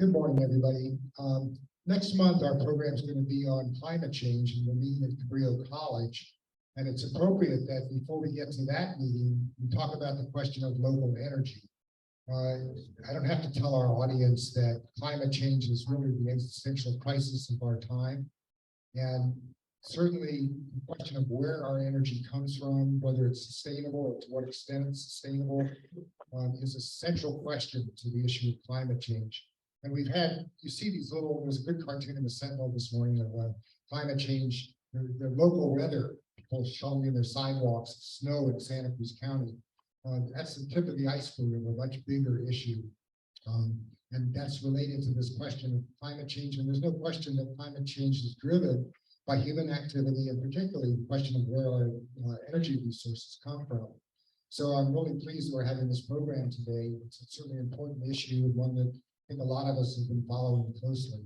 Good morning, everybody. Next month, our program is going to be on climate change, and we're meeting at Cabrillo College. And it's appropriate that before we get to that meeting, we talk about the question of local energy. I don't have to tell our audience that climate change is really the existential crisis of our time. And certainly the question of where our energy comes from, whether it's sustainable or to what extent it's sustainable, is a central question to the issue of climate change. And we've had, you see these little, there's a good cartoon in the Sentinel this morning of climate change, the local weather, people showing in their sidewalks, snow in Santa Cruz County. That's the tip of the iceberg of a much bigger issue. And that's related to this question of climate change. And there's no question that climate change is driven by human activity, and particularly the question of where our energy resources come from. So I'm really pleased that we're having this program today. It's certainly an important issue, and one that I think a lot of us have been following closely.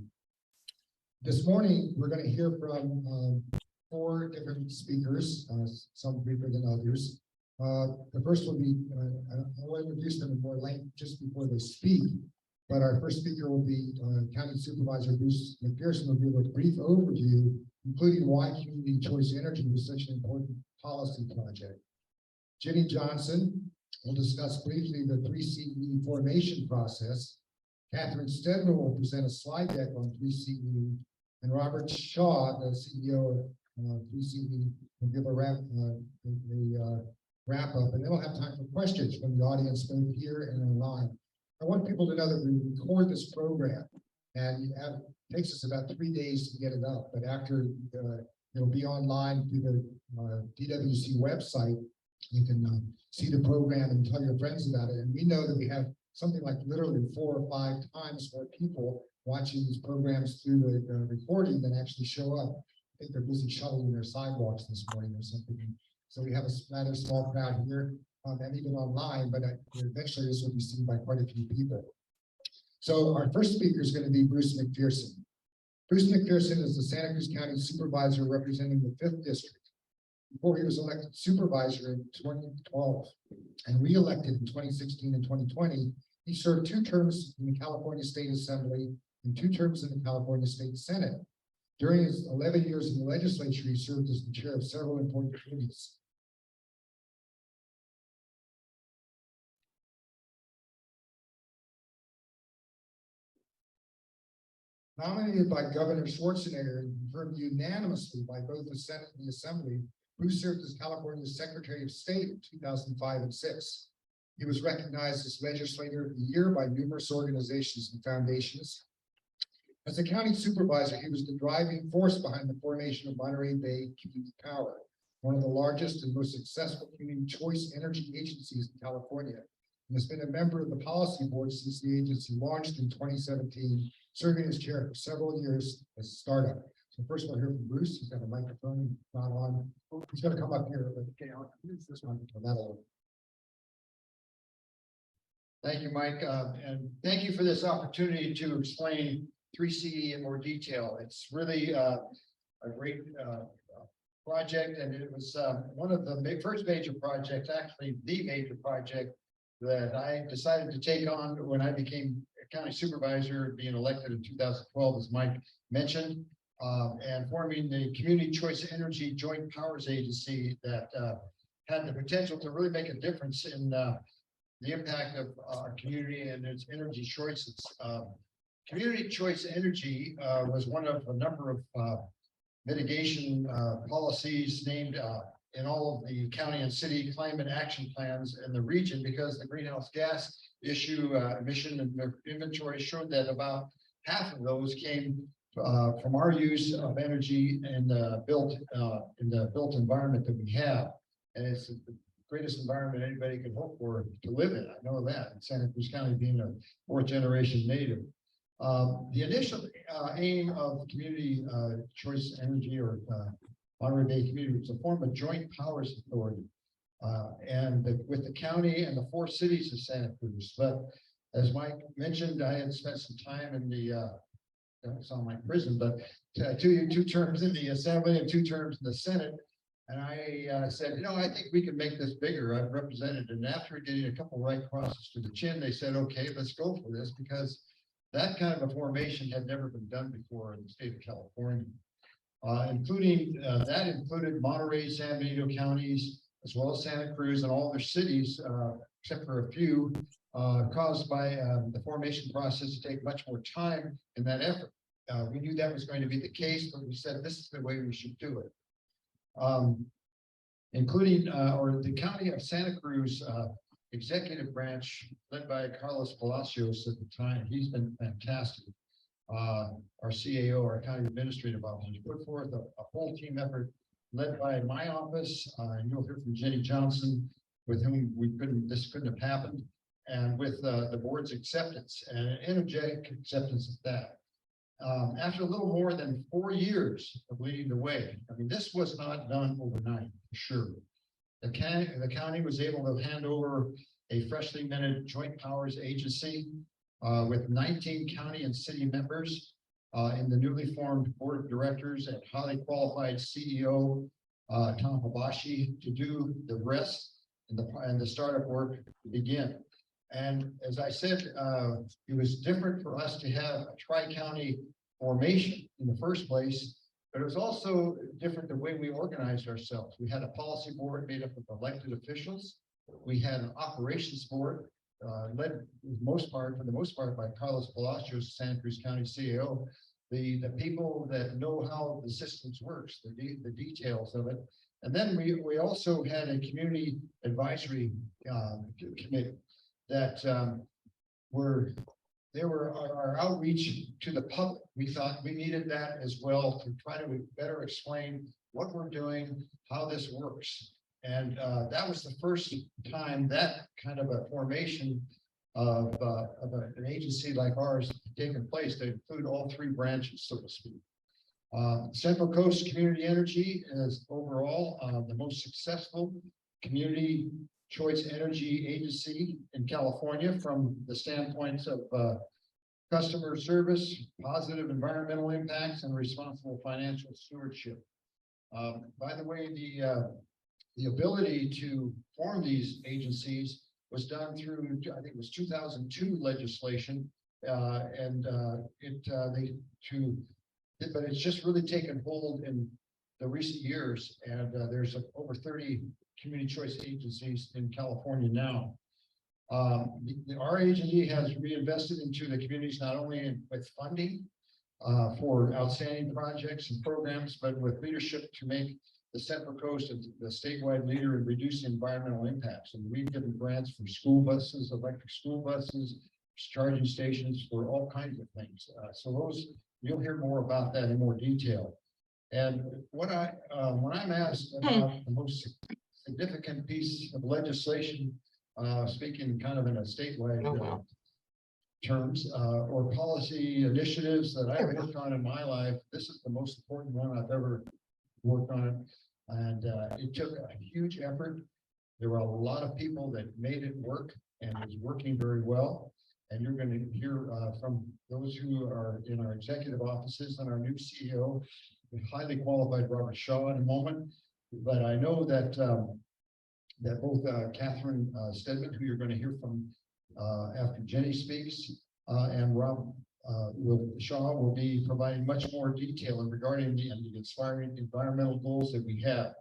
This morning, we're going to hear from 4 different speakers, some briefer than others. The first will be, I'll introduce them in more length just before they speak, but our first speaker will be County Supervisor Bruce McPherson, will give a brief overview, including why community choice energy was such an important policy project. Jimmy Johnson will discuss briefly the 3CE formation process. Catherine Stedman will present a slide deck on 3CE, and Robert Shaw, the CEO of 3CE, will give a wrap up, and then we'll have time for questions from the audience both here and online. I want people to know that we record this program, and it takes us about 3 days to get it up, but after it'll be online through the DWC website. You can see the program and tell your friends about it, and we know that we have something like literally 4 or 5 times more people watching these programs through the recording than actually show up. I think they're busy shoveling their sidewalks this morning or something. So we have a rather small crowd here and even online, but eventually this will be seen by quite a few people. So our first speaker is going to be Bruce McPherson. Bruce McPherson is the Santa Cruz County Supervisor representing the 5th District. Before he was elected supervisor in 2012 and re-elected in 2016 and 2020, he served 2 terms in the California State Assembly and 2 terms in the California State Senate. During his 11 years in the legislature, he served as the chair of several important committees. Nominated by Governor Schwarzenegger and confirmed unanimously by both the Senate and the Assembly, Bruce served as California's Secretary of State in 2005 and 6. He was recognized as Legislator of the Year by numerous organizations and foundations. As a county supervisor, he was the driving force behind the formation of Monterey Bay Community Power, one of the largest and most successful community choice energy agencies in California, and has been a member of the policy board since the agency launched in 2017, serving as chair for several years as a startup. So first we'll hear from Bruce. He's got a microphone not on. He's going to come up here. But okay, I'll use this one. Thank you, Mike, and thank you for this opportunity to explain 3CE in more detail. It's really a great project, and it was one of the first major projects, actually the major project that I decided to take on when I became a county supervisor, being elected in 2012, as Mike mentioned. And forming the Community Choice Energy Joint Powers Agency that had the potential to really make a difference in the impact of our community and its energy choices. Community Choice Energy was one of a number of mitigation policies named in all of the county and city climate action plans in the region, because the greenhouse gas issue emission and inventory showed that about half of those came from our use of energy in the built environment that we have, and it's the greatest environment anybody could hope for to live in. I know that, in Santa Cruz County being a 4th-generation native. The initial aim of Community Choice Energy, or Monterey Bay Community, was to form a joint powers authority, and with the county and the 4 cities of Santa Cruz. But as Mike mentioned, I had spent some time in the it's on my prison, but 2 terms in the Assembly and 2 terms in the Senate. And I said, I think we can make this bigger. I've represented, and after getting a couple right crosses to the chin, they said, okay, let's go for this, because That kind of a formation had never been done before in the state of California. That included Monterey, San Benito counties, as well as Santa Cruz and all their cities, except for a few, caused by the formation process to take much more time in that effort. We knew that was going to be the case, but we said this is the way we should do it. Including the county of Santa Cruz executive branch led by Carlos Palacios at the time. He's been fantastic. Our CAO, our county administrative officer, put forth a whole team effort led by my office, and you'll hear from Jenny Johnson, with whom this couldn't have happened, and with the board's acceptance and energetic acceptance of that. After a little more than 4 years of leading the way, I mean, this was not done overnight, for sure. The county was able to hand over a freshly minted joint powers agency with 19 county and city members in the newly formed board of directors and highly qualified CEO, Tom Habashi, to do the rest and the startup work to begin. And as I said, it was different for us to have a tri-county formation in the first place, but it was also different the way we organized ourselves. We had a policy board made up of elected officials. We had an operations board led for the most part by Carlos Palacios, Santa Cruz County CEO, the people that know how the systems works, the details of it. And then we also had a community advisory committee that our outreach to the public. We thought we needed that as well to try to better explain what we're doing, how this works. And that was the first time that kind of a formation of an agency like ours taken place. They include all 3 branches, so to speak. Central Coast Community Energy is overall the most successful community choice energy agency in California from the standpoints of customer service, positive environmental impacts, and responsible financial stewardship. By the way, the ability to form these agencies was done through, I think it was 2002 legislation, but it's just really taken hold in the recent years, and there's over 30 community choice agencies in California now. Our agency has reinvested into the communities not only with funding for outstanding projects and programs, but with leadership to make the Central Coast the statewide leader in reducing environmental impacts. And we've given grants for school buses, electric school buses, charging stations, for all kinds of things. So those, you'll hear more about that in more detail. And when I'm asked about the most significant piece of legislation, speaking kind of in a statewide terms, or policy initiatives that I've worked on in my life, this is the most important one I've ever worked on. And it took a huge effort. There were a lot of people that made it work, and it's working very well. And you're going to hear from those who are in our executive offices and our new CEO, the highly qualified Robert Shaw, in a moment. But I know that that both Catherine Stedman, who you're going to hear from after Jenny speaks, and Rob Shaw will be providing much more detail regarding the inspiring environmental goals that we have.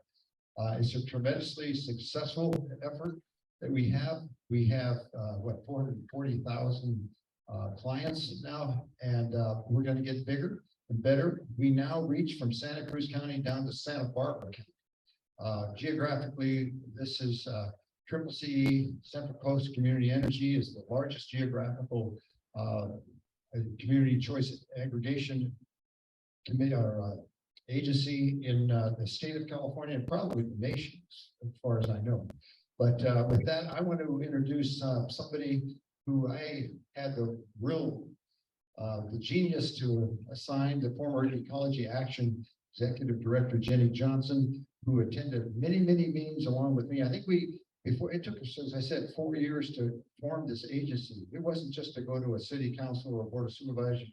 It's a tremendously successful effort that we have. We have 440,000 clients now, and we're going to get bigger and better. We now reach from Santa Cruz County down to Santa Barbara County. Geographically, this is CCC, Central Coast Community Energy, is the largest geographical community choice aggregation committee or agency in the state of California, and probably the nation, as far as I know. But with that, I want to introduce somebody who I had the genius to assign, the former Ecology Action Executive Director Jenny Johnson, who attended many meetings along with me. I think before it took us, as I said, 4 years to form this agency. It wasn't just to go to a city council or a board of supervisors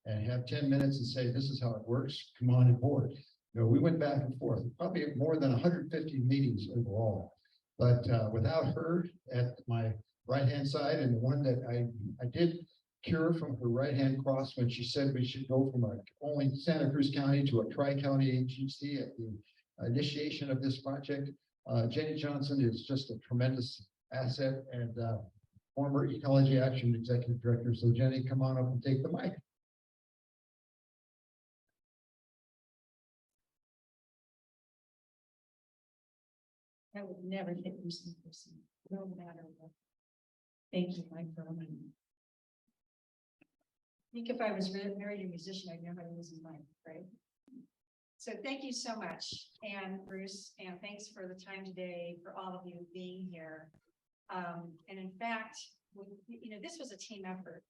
and have 10 minutes and say, this is how it works, come on board. You know, we went back and forth, probably more than 150 meetings overall. But without her at my right-hand side, and the one that I did cure from her right-hand cross when she said we should go from only Santa Cruz County to a tri-county agency at the initiation of this project. Jenny Johnson is just a tremendous asset and former Ecology Action Executive Director. So Jenny, come on up and take the mic. I would never hit Bruce in person, no matter what. Thank you, Mike Berman. I think if I was married a musician, I'd know how to use a mic, right? So thank you so much, and Bruce, and thanks for the time today, for all of you being here. And in fact, this was a team effort.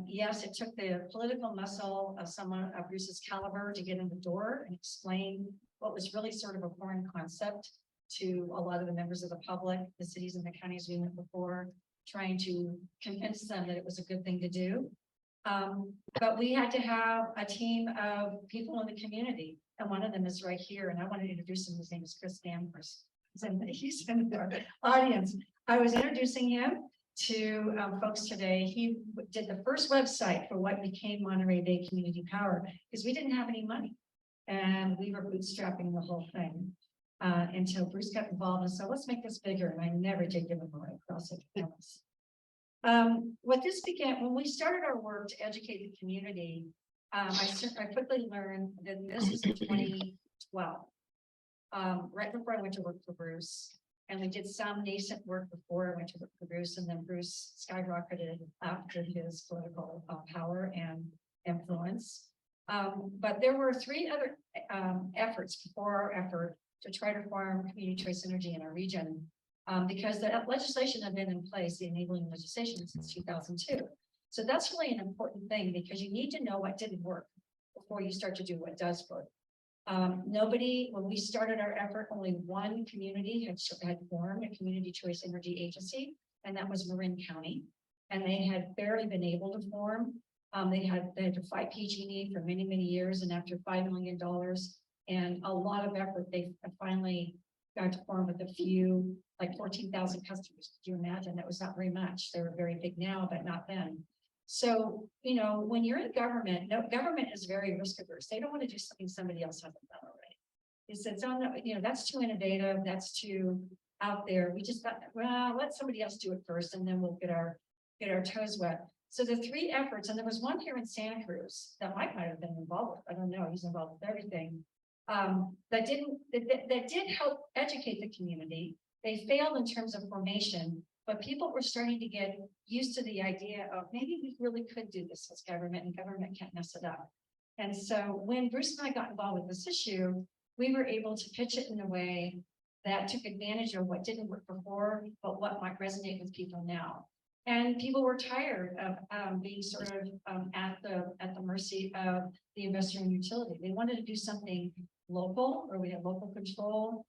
Yes, it took the political muscle of someone of Bruce's caliber to get in the door and explain what was really sort of a foreign concept to a lot of the members of the public, the cities and the counties we went before, trying to convince them that it was a good thing to do. But we had to have a team of people in the community, and one of them is right here, and I want to introduce him. His name is Chris Danvers. He's in the audience. I was introducing him to folks today. He did the first website for what became Monterey Bay Community Power, because we didn't have any money, and we were bootstrapping the whole thing. Until Bruce got involved and said, let's make this bigger. And I never did give him a right across it. What this began, when we started our work to educate the community, I quickly learned that this was in 2012, right before I went to work for Bruce. And we did some nascent work before I went to work for Bruce, and then Bruce skyrocketed after his political power and influence. But there were 3 other efforts before our effort to try to farm community choice energy in our region, because the legislation had been in place, the enabling legislation, since 2002. So that's really an important thing, because you need to know what didn't work before you start to do what does work. When we started our effort, only one community had formed a community choice energy agency, and that was Marin County. And they had barely been able to form. They had to fight PG&E for many, many years, and after $5 million and a lot of effort, they finally got to form with a few, like 14,000 customers. Could you imagine? That was not very much. They were very big now, but not then. So, when you're in government, government is very risk averse. They don't want to do something somebody else hasn't done already. It's that's too innovative. That's too out there. We just thought, well, let somebody else do it first, and then we'll get our toes wet. So the 3 efforts, and there was one here in Santa Cruz that Mike might have been involved with. I don't know. He's involved with everything. That did help educate the community. They failed in terms of formation, but people were starting to get used to the idea of maybe we really could do this as government, and government can't mess it up. And so when Bruce and I got involved with this issue, we were able to pitch it in a way that took advantage of what didn't work before, but what might resonate with people now. And people were tired of being sort of at the mercy of the investor and utility. They wanted to do something local, where we had local control.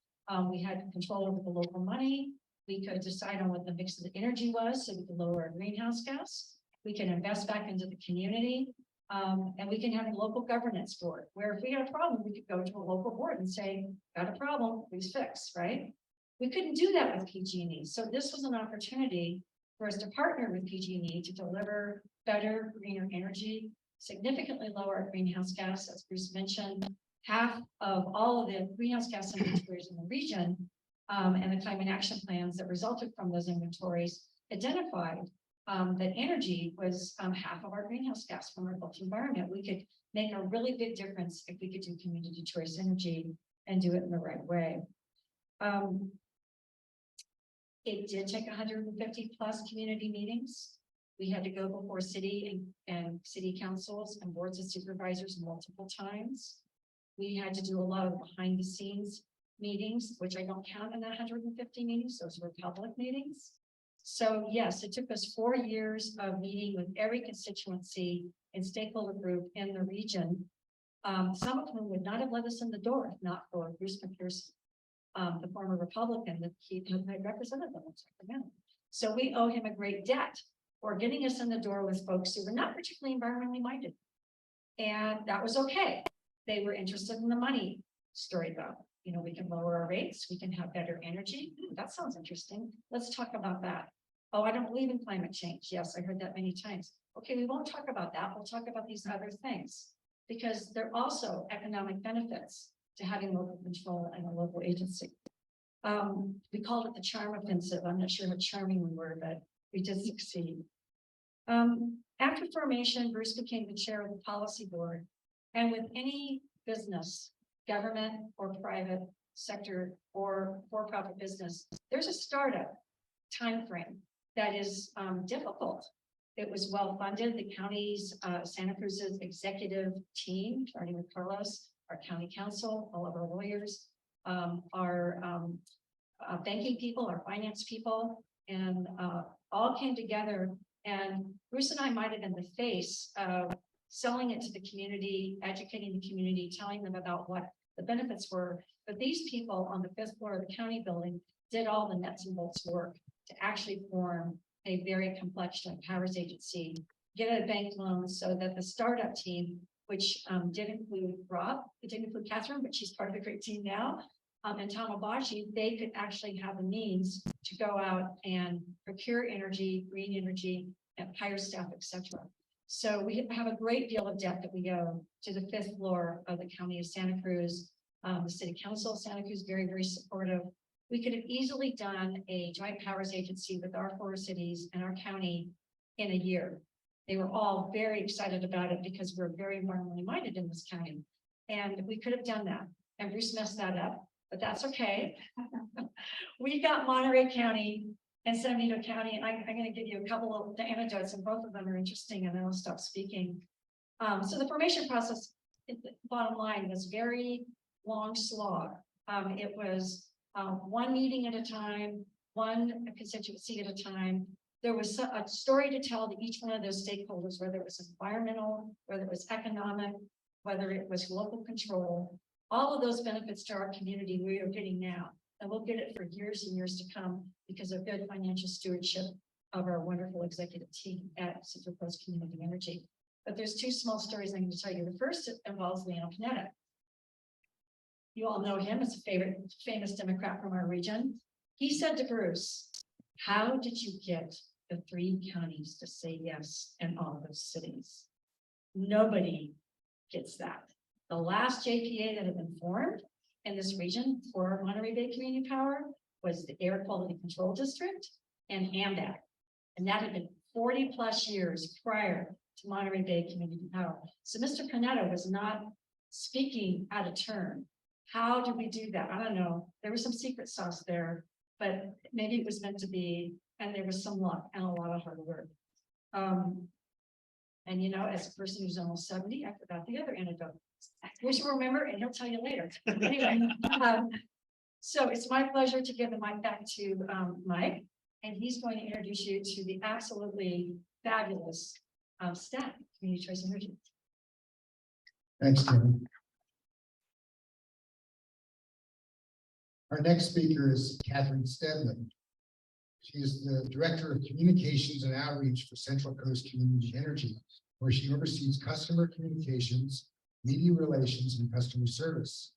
We had control over the local money. We could decide on what the mix of the energy was, so we could lower our greenhouse gas. We can invest back into the community, and we can have a local governance board, where if we had a problem, we could go to a local board and say, got a problem, please fix, right? We couldn't do that with PG&E. So this was an opportunity for us to partner with PG&E to deliver better, greener energy, significantly lower our greenhouse gas. As Bruce mentioned, half of all of the greenhouse gas inventories in the region and the climate action plans that resulted from those inventories identified that energy was half of our greenhouse gas from our built environment. We could make a really big difference if we could do community choice energy and do it in the right way. It did take 150 plus community meetings. We had to go before city and city councils and boards of supervisors multiple times. We had to do a lot of behind the scenes meetings, which I don't count in that 150 meetings. Those were public meetings. So yes, it took us 4 years of meeting with every constituency and stakeholder group in the region. Some of whom would not have let us in the door if not for Bruce McPherson, the former Republican that he had represented them in Sacramento. So we owe him a great debt for getting us in the door with folks who were not particularly environmentally minded. And that was okay. They were interested in the money story though. We can lower our rates, we can have better energy. That sounds interesting. Let's talk about that. Oh, I don't believe in climate change. Yes, I heard that many times. Okay, we won't talk about that. We'll talk about these other things. Because there are also economic benefits to having local control and a local agency. We called it the charm offensive. I'm not sure how charming we were, but we did succeed. After formation, Bruce became the chair of the policy board. And with any business, government or private sector or for-profit business, there's a startup timeframe that is difficult. It was well funded. The county's Santa Cruz's executive team, starting with Carlos, our county council, all of our lawyers, our banking people, our finance people, and all came together. And Bruce and I might have been the face of selling it to the community, educating the community, telling them about what the benefits were. But these people on the 5th floor of the county building did all the nuts and bolts work to actually form a very complex joint powers agency, get a bank loan so that the startup team, which did include Rob, it didn't include Catherine, but she's part of the great team now, and Tamabashi, they could actually have the means to go out and procure energy, green energy, and hire staff, etc. So we have a great deal of debt that we owe to the 5th floor of the county of Santa Cruz. The city council of Santa Cruz, very, very supportive. We could have easily done a joint powers agency with our 4 cities and our county in a year. They were all very excited about it because we're very environmentally minded in this county. And we could have done that. And Bruce messed that up, but that's okay. We got Monterey County and San Benito County, and I'm going to give you a couple of the anecdotes, and both of them are interesting, and then I'll stop speaking. So the formation process, bottom line, was very long slog. It was one meeting at a time, one constituency at a time. There was a story to tell to each one of those stakeholders, whether it was environmental, whether it was economic, whether it was local control. All of those benefits to our community we are getting now, and we'll get it for years and years to come because of good financial stewardship of our wonderful executive team at Central Coast Community Energy. But there's 2 small stories I'm going to tell you. The first involves Leon Panetta. You all know him as a famous Democrat from our region. He said to Bruce, how did you get the 3 counties to say yes in all of those cities? Nobody gets that. The last JPA that had been formed in this region for Monterey Bay Community Power was the Air Quality Control District and AMDAC. And that had been 40 plus years prior to Monterey Bay Community Power. So Mr. Panetta was not speaking out of turn. How do we do that? I don't know. There was some secret sauce there, but maybe it was meant to be, and there was some luck and a lot of hard work. And you know, as a person who's almost 70, I forgot the other anecdote. Bruce will remember, and he'll tell you later. Anyway, so it's my pleasure to give the mic back to Mike, and he's going to introduce you to the absolutely fabulous staff, Community Choice Energy. Thanks, Kevin. Our next speaker is Catherine Stedman. She is the Director of Communications and Outreach for Central Coast Community Energy, where she oversees customer communications, media relations, and customer service.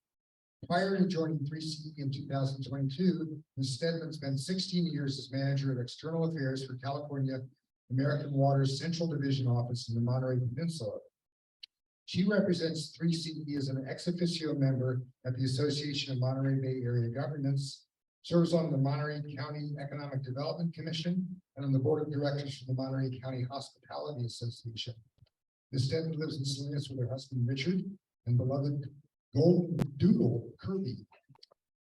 Prior to joining 3CE in 2022, Ms. Stedman spent 16 years as Manager of External Affairs for California American Water's Central Division Office in the Monterey Peninsula. She represents 3CE as an ex officio member at the Association of Monterey Bay Area Governments, serves on the Monterey County Economic Development Commission, and on the Board of Directors for the Monterey County Hospitality Association. Ms. Stedman lives in Salinas with her husband, Richard, and beloved golden doodle, Kirby.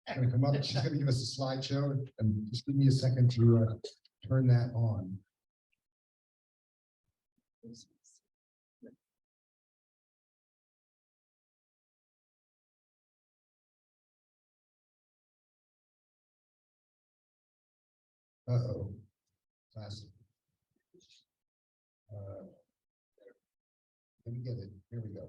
She's going to come up, she's going to give us a slideshow, and just give me a second to turn that on. Uh-oh, classic. Let me get it, here we go.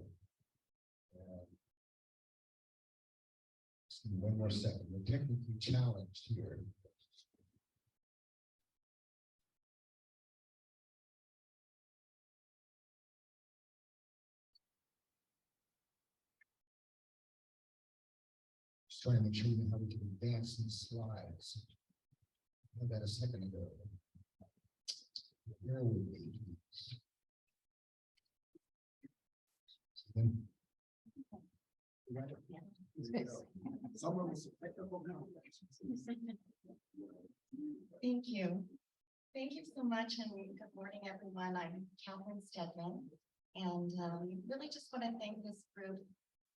Just give me one more second, we're technically challenged here. Just trying to make sure we know how we can advance these slides. I had that a second ago. Where would we? Thank you. Thank you so much, and good morning, everyone. I'm Catherine Stedman, and really just want to thank this group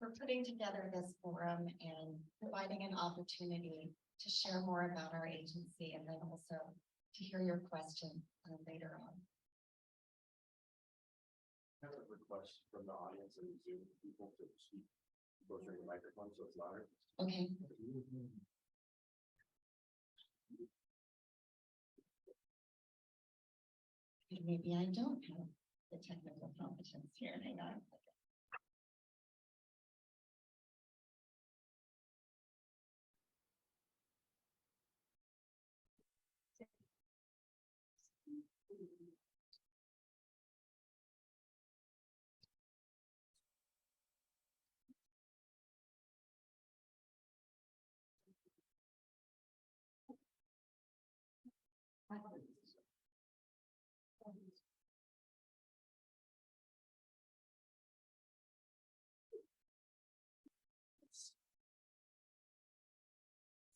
for putting together this forum and providing an opportunity to share more about our agency, and then also to hear your questions later on. I have a request from the audience and Zoom people to speak closer to the microphone so it's louder. Okay. Maybe I don't have the technical competence here. Hang on.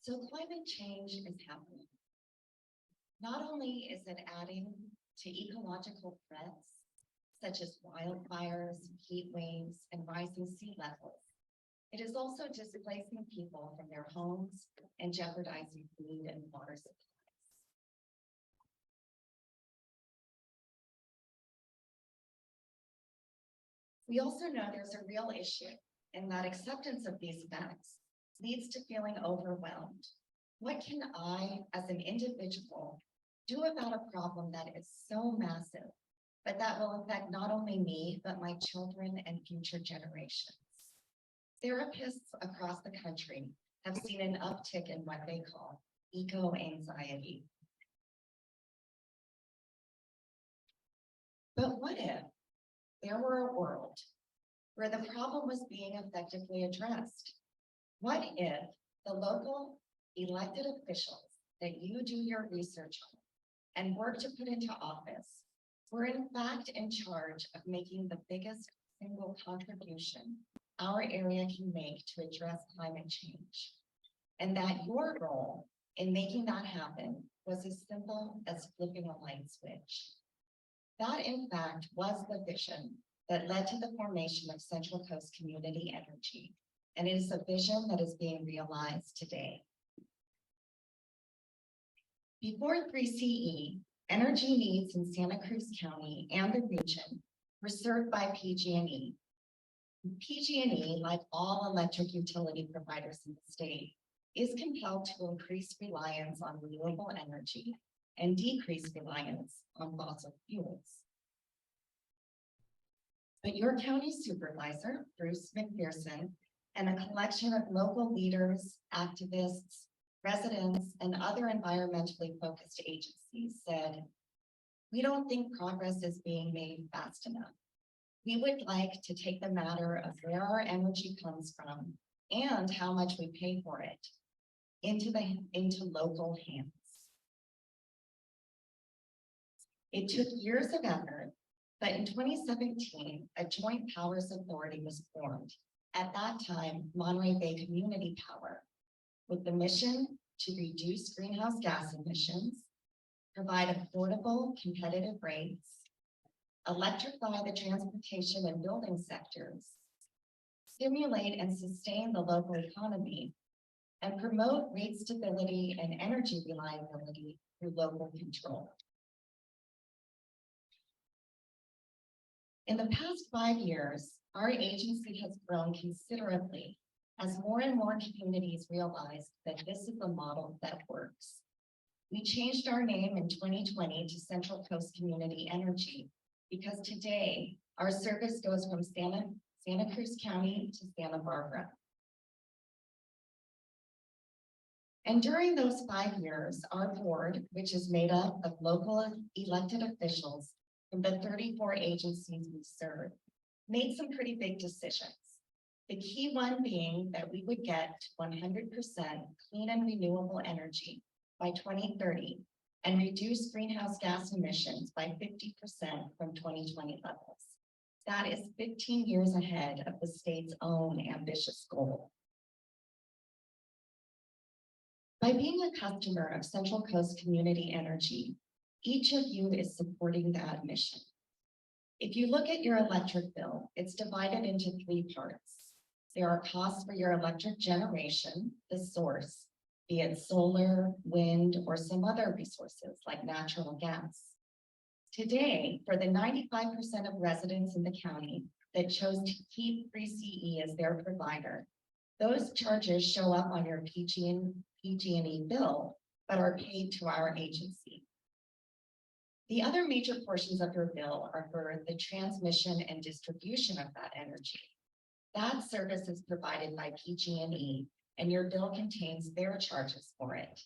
So climate change is happening. Not only is it adding to ecological threats, such as wildfires, heat waves, and rising sea levels, it is also displacing people from their homes and jeopardizing food and water supplies. We also know there's a real issue, and that acceptance of these facts leads to feeling overwhelmed. What can I, as an individual, do about a problem that is so massive, but that will affect not only me, but my children and future generations? Therapists across the country have seen an uptick in what they call eco-anxiety. But what if there were a world where the problem was being effectively addressed? What if the local elected officials that you do your research on and work to put into office were in fact in charge of making the biggest single contribution our area can make to address climate change, and that your role in making that happen was as simple as flipping a light switch? That, in fact, was the vision that led to the formation of Central Coast Community Energy, and it is a vision that is being realized today. Before 3CE, energy needs in Santa Cruz County and the region were served by PG&E. PG&E, like all electric utility providers in the state, is compelled to increase reliance on renewable energy and decrease reliance on fossil fuels. But your county supervisor, Bruce McPherson, and a collection of local leaders, activists, residents, and other environmentally focused agencies said, "We don't think progress is being made fast enough. We would like to take the matter of where our energy comes from and how much we pay for it into local hands." It took years of effort, but in 2017, a joint powers authority was formed, at that time, Monterey Bay Community Power, with the mission to reduce greenhouse gas emissions, provide affordable, competitive rates, electrify the transportation and building sectors, stimulate and sustain the local economy, and promote rate stability and energy reliability through local control. In the past 5 years, our agency has grown considerably as more and more communities realize that this is a model that works. We changed our name in 2020 to Central Coast Community Energy because today our service goes from Santa Cruz County to Santa Barbara. And during those 5 years, our board, which is made up of local elected officials from the 34 agencies we serve, made some pretty big decisions. The key one being that we would get 100% clean and renewable energy by 2030 and reduce greenhouse gas emissions by 50% from 2020 levels. That is 15 years ahead of the state's own ambitious goal. By being a customer of Central Coast Community Energy, each of you is supporting that mission. If you look at your electric bill, it's divided into 3 parts. There are costs for your electric generation, the source, be it solar, wind, or some other resources like natural gas. Today, for the 95% of residents in the county that chose to keep 3CE as their provider, those charges show up on your PG&E bill, but are paid to our agency. The other major portions of your bill are for the transmission and distribution of that energy. That service is provided by PG&E, and your bill contains their charges for it.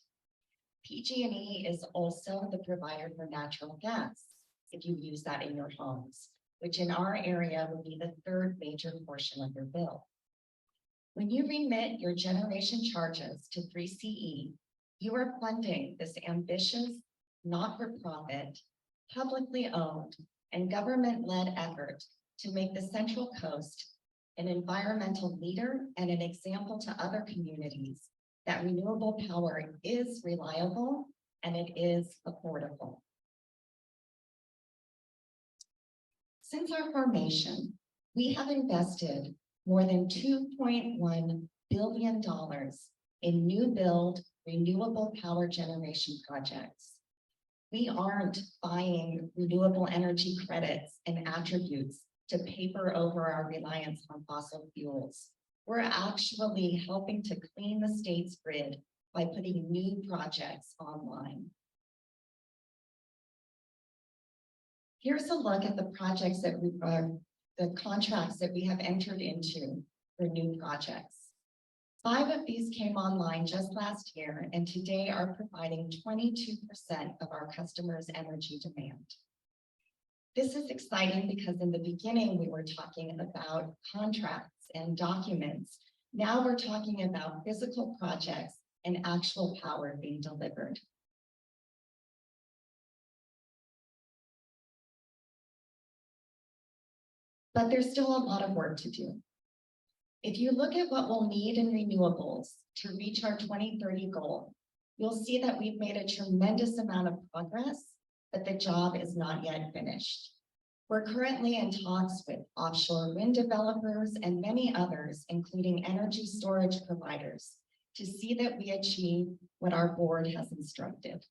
PG&E is also the provider for natural gas, if you use that in your homes, which in our area would be the 3rd major portion of your bill. When you remit your generation charges to 3CE, you are funding this ambitious, not-for-profit, publicly owned, and government-led effort to make the Central Coast an environmental leader and an example to other communities that renewable power is reliable and it is affordable. Since our formation, we have invested more than $2.1 billion in new build renewable power generation projects. We aren't buying renewable energy credits and attributes to paper over our reliance on fossil fuels. We're actually helping to clean the state's grid by putting new projects online. Here's a look at the projects that the contracts that we have entered into for new projects. 5 of these came online just last year and today are providing 22% of our customers' energy demand. This is exciting because in the beginning we were talking about contracts and documents. Now we're talking about physical projects and actual power being delivered. But there's still a lot of work to do. If you look at what we'll need in renewables to reach our 2030 goal, you'll see that we've made a tremendous amount of progress, but the job is not yet finished. We're currently in talks with offshore wind developers and many others, including energy storage providers, to see that we achieve what our board has instructed.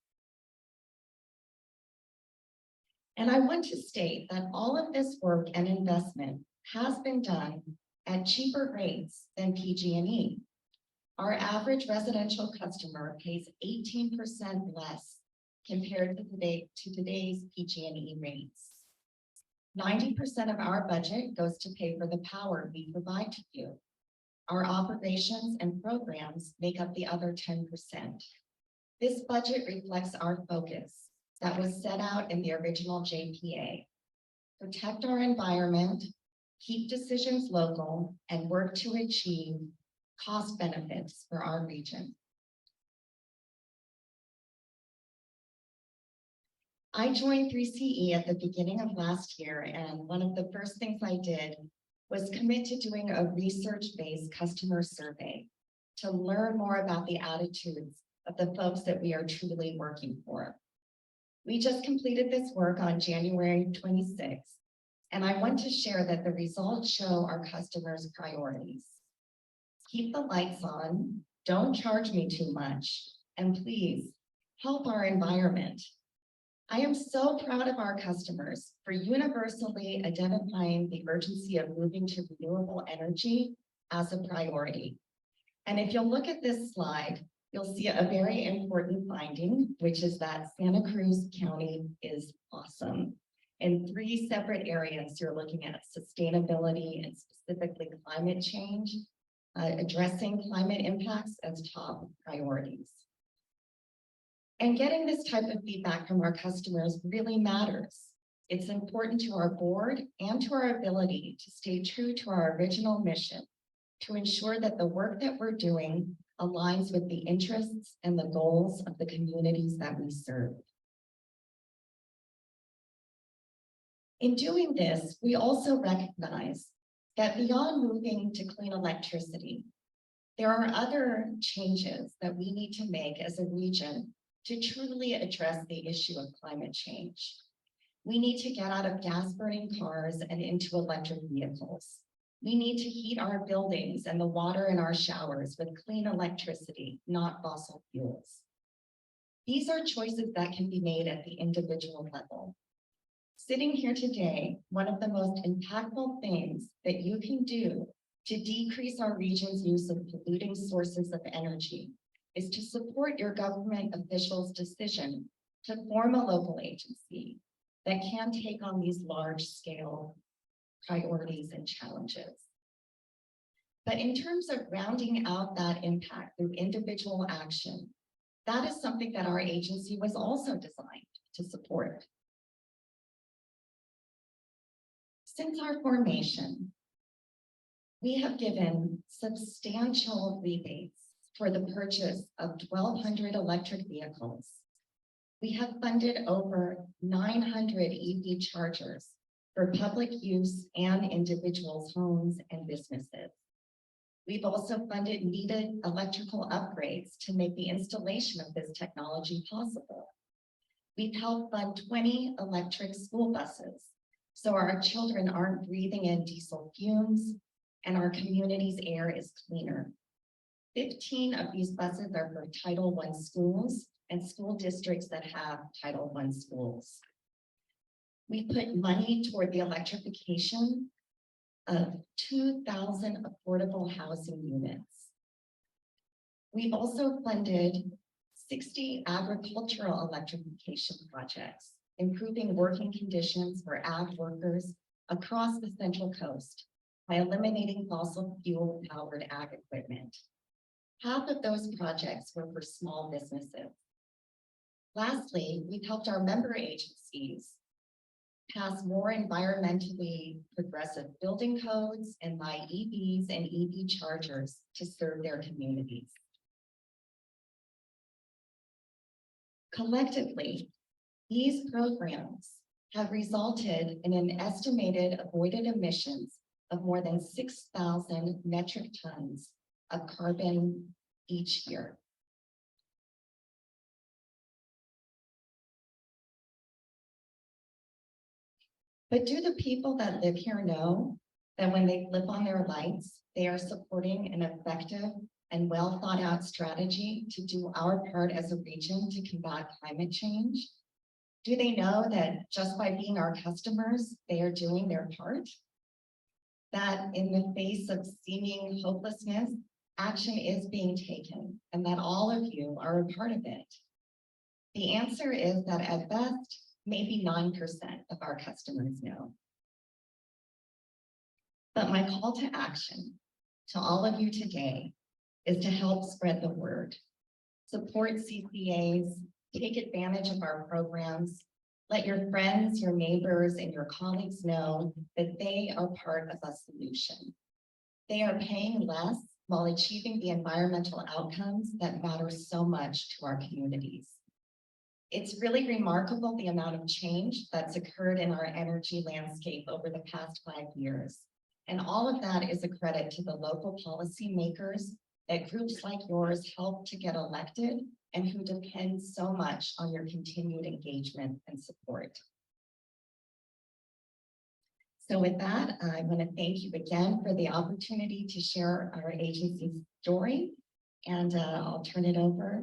And I want to state that all of this work and investment has been done at cheaper rates than PG&E. Our average residential customer pays 18% less compared to today's PG&E rates. 90% of our budget goes to pay for the power we provide to you. Our operations and programs make up the other 10%. This budget reflects our focus that was set out in the original JPA. Protect our environment, keep decisions local, and work to achieve cost benefits for our region. I joined 3CE at the beginning of last year, and one of the first things I did was commit to doing a research-based customer survey to learn more about the attitudes of the folks that we are truly working for. We just completed this work on January 26th, and I want to share that the results show our customers' priorities. Keep the lights on, don't charge me too much, and please help our environment. I am so proud of our customers for universally identifying the urgency of moving to renewable energy as a priority. And if you'll look at this slide, you'll see a very important finding, which is that Santa Cruz County is awesome. In 3 separate areas, you're looking at sustainability and specifically climate change, addressing climate impacts as top priorities. And getting this type of feedback from our customers really matters. It's important to our board and to our ability to stay true to our original mission, to ensure that the work that we're doing aligns with the interests and the goals of the communities that we serve. In doing this, we also recognize that beyond moving to clean electricity, there are other changes that we need to make as a region to truly address the issue of climate change. We need to get out of gas-burning cars and into electric vehicles. We need to heat our buildings and the water in our showers with clean electricity, not fossil fuels. These are choices that can be made at the individual level. Sitting here today, one of the most impactful things that you can do to decrease our region's use of polluting sources of energy is to support your government officials' decision to form a local agency that can take on these large-scale priorities and challenges. But in terms of rounding out that impact through individual action, that is something that our agency was also designed to support. Since our formation, we have given substantial rebates for the purchase of 1,200 electric vehicles. We have funded over 900 EV chargers for public use and individuals' homes and businesses. We've also funded needed electrical upgrades to make the installation of this technology possible. We've helped fund 20 electric school buses, so our children aren't breathing in diesel fumes and our community's air is cleaner. 15 of these buses are for Title I schools and school districts that have Title I schools. We put money toward the electrification of 2,000 affordable housing units. We've also funded 60 agricultural electrification projects, improving working conditions for ag workers across the Central Coast by eliminating fossil fuel powered ag equipment. Half of those projects were for small businesses. Lastly, we've helped our member agencies pass more environmentally progressive building codes and buy EVs and EV chargers to serve their communities. Collectively, these programs have resulted in an estimated avoided emissions of more than 6,000 metric tons of carbon each year. But do the people that live here know that when they flip on their lights, they are supporting an effective and well thought out strategy to do our part as a region to combat climate change? Do they know that just by being our customers, they are doing their part? That in the face of seeming hopelessness, action is being taken and that all of you are a part of it? The answer is that at best, maybe 9% of our customers know. But my call to action to all of you today is to help spread the word. Support CCAs, take advantage of our programs, let your friends, your neighbors, and your colleagues know that they are part of a solution. They are paying less while achieving the environmental outcomes that matter so much to our communities. It's really remarkable the amount of change that's occurred in our energy landscape over the past 5 years. And all of that is a credit to the local policymakers that groups like yours help to get elected and who depend so much on your continued engagement and support. So with that, I want to thank you again for the opportunity to share our agency's story. And I'll turn it over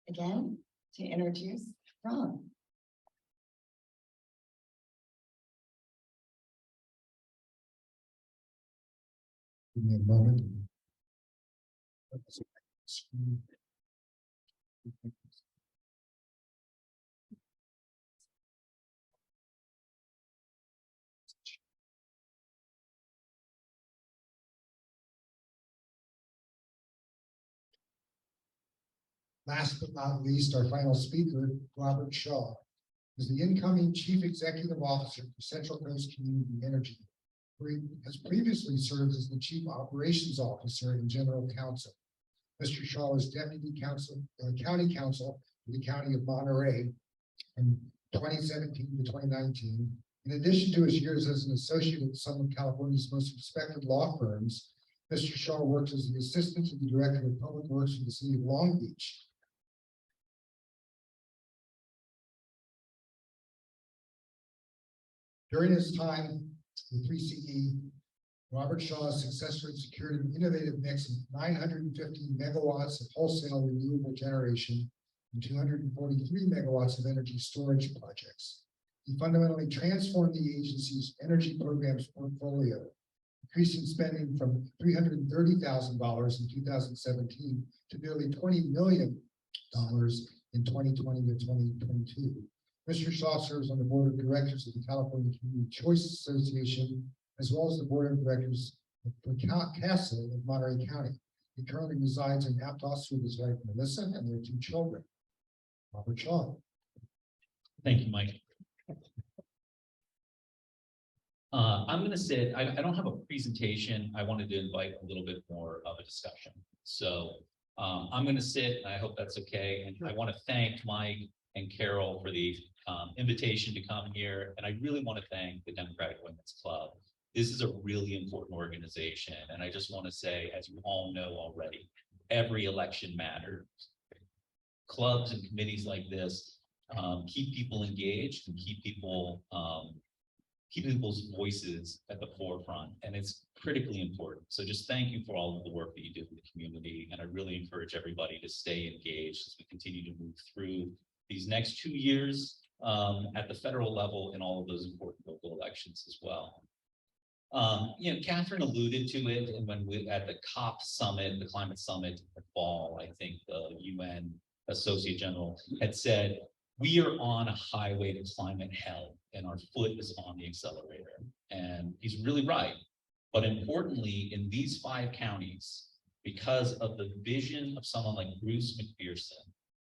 again to introduce Ron. Give me a moment. Last but not least, our final speaker, Robert Shaw, is the incoming Chief Executive Officer for Central Coast Community Energy, where he has previously served as the Chief Operations Officer and General Counsel. Mr. Shaw is Deputy County Counsel for the County of Monterey from 2017 to 2019, In addition to his years as an associate at some of California's most respected law firms, Mr. Shaw works as the assistant to the director of public works for the city of Long Beach. During his time with 3CE, Robert Shaw has successfully secured an innovative mix of 950 megawatts of wholesale renewable generation and 243 megawatts of energy storage projects. He fundamentally transformed the agency's energy programs portfolio, increasing spending from $330,000 in 2017 to nearly $20 million in 2020 to 2022. Mr. Shaw serves on the board of directors of the California Community Choice Association, as well as the board of directors for Castle of Monterey County. He currently resides in Aptos with his wife Melissa and their 2 children. Robert Shaw. Thank you, Mike. I'm going to sit, I don't have a presentation. I wanted to invite a little bit more of a discussion. So I'm going to sit, and I hope that's okay. And I want to thank Mike and Carol for the invitation to come here. And I really want to thank the Democratic Women's Club. This is a really important organization. And I just want to say, as you all know already, every election matters. Clubs and committees like this keep people engaged and keep people's voices at the forefront, and it's critically important. So just thank you for all of the work that you do in the community, and I really encourage everybody to stay engaged as we continue to move through these next 2 years at the federal level and all of those important local elections as well. Catherine alluded to it, and when we at the COP summit, the climate summit in the fall, I think the UN Associate General had said, we are on a highway to climate hell, and our foot is on the accelerator. And he's really right. But importantly, in these 5 counties, because of the vision of someone like Bruce McPherson,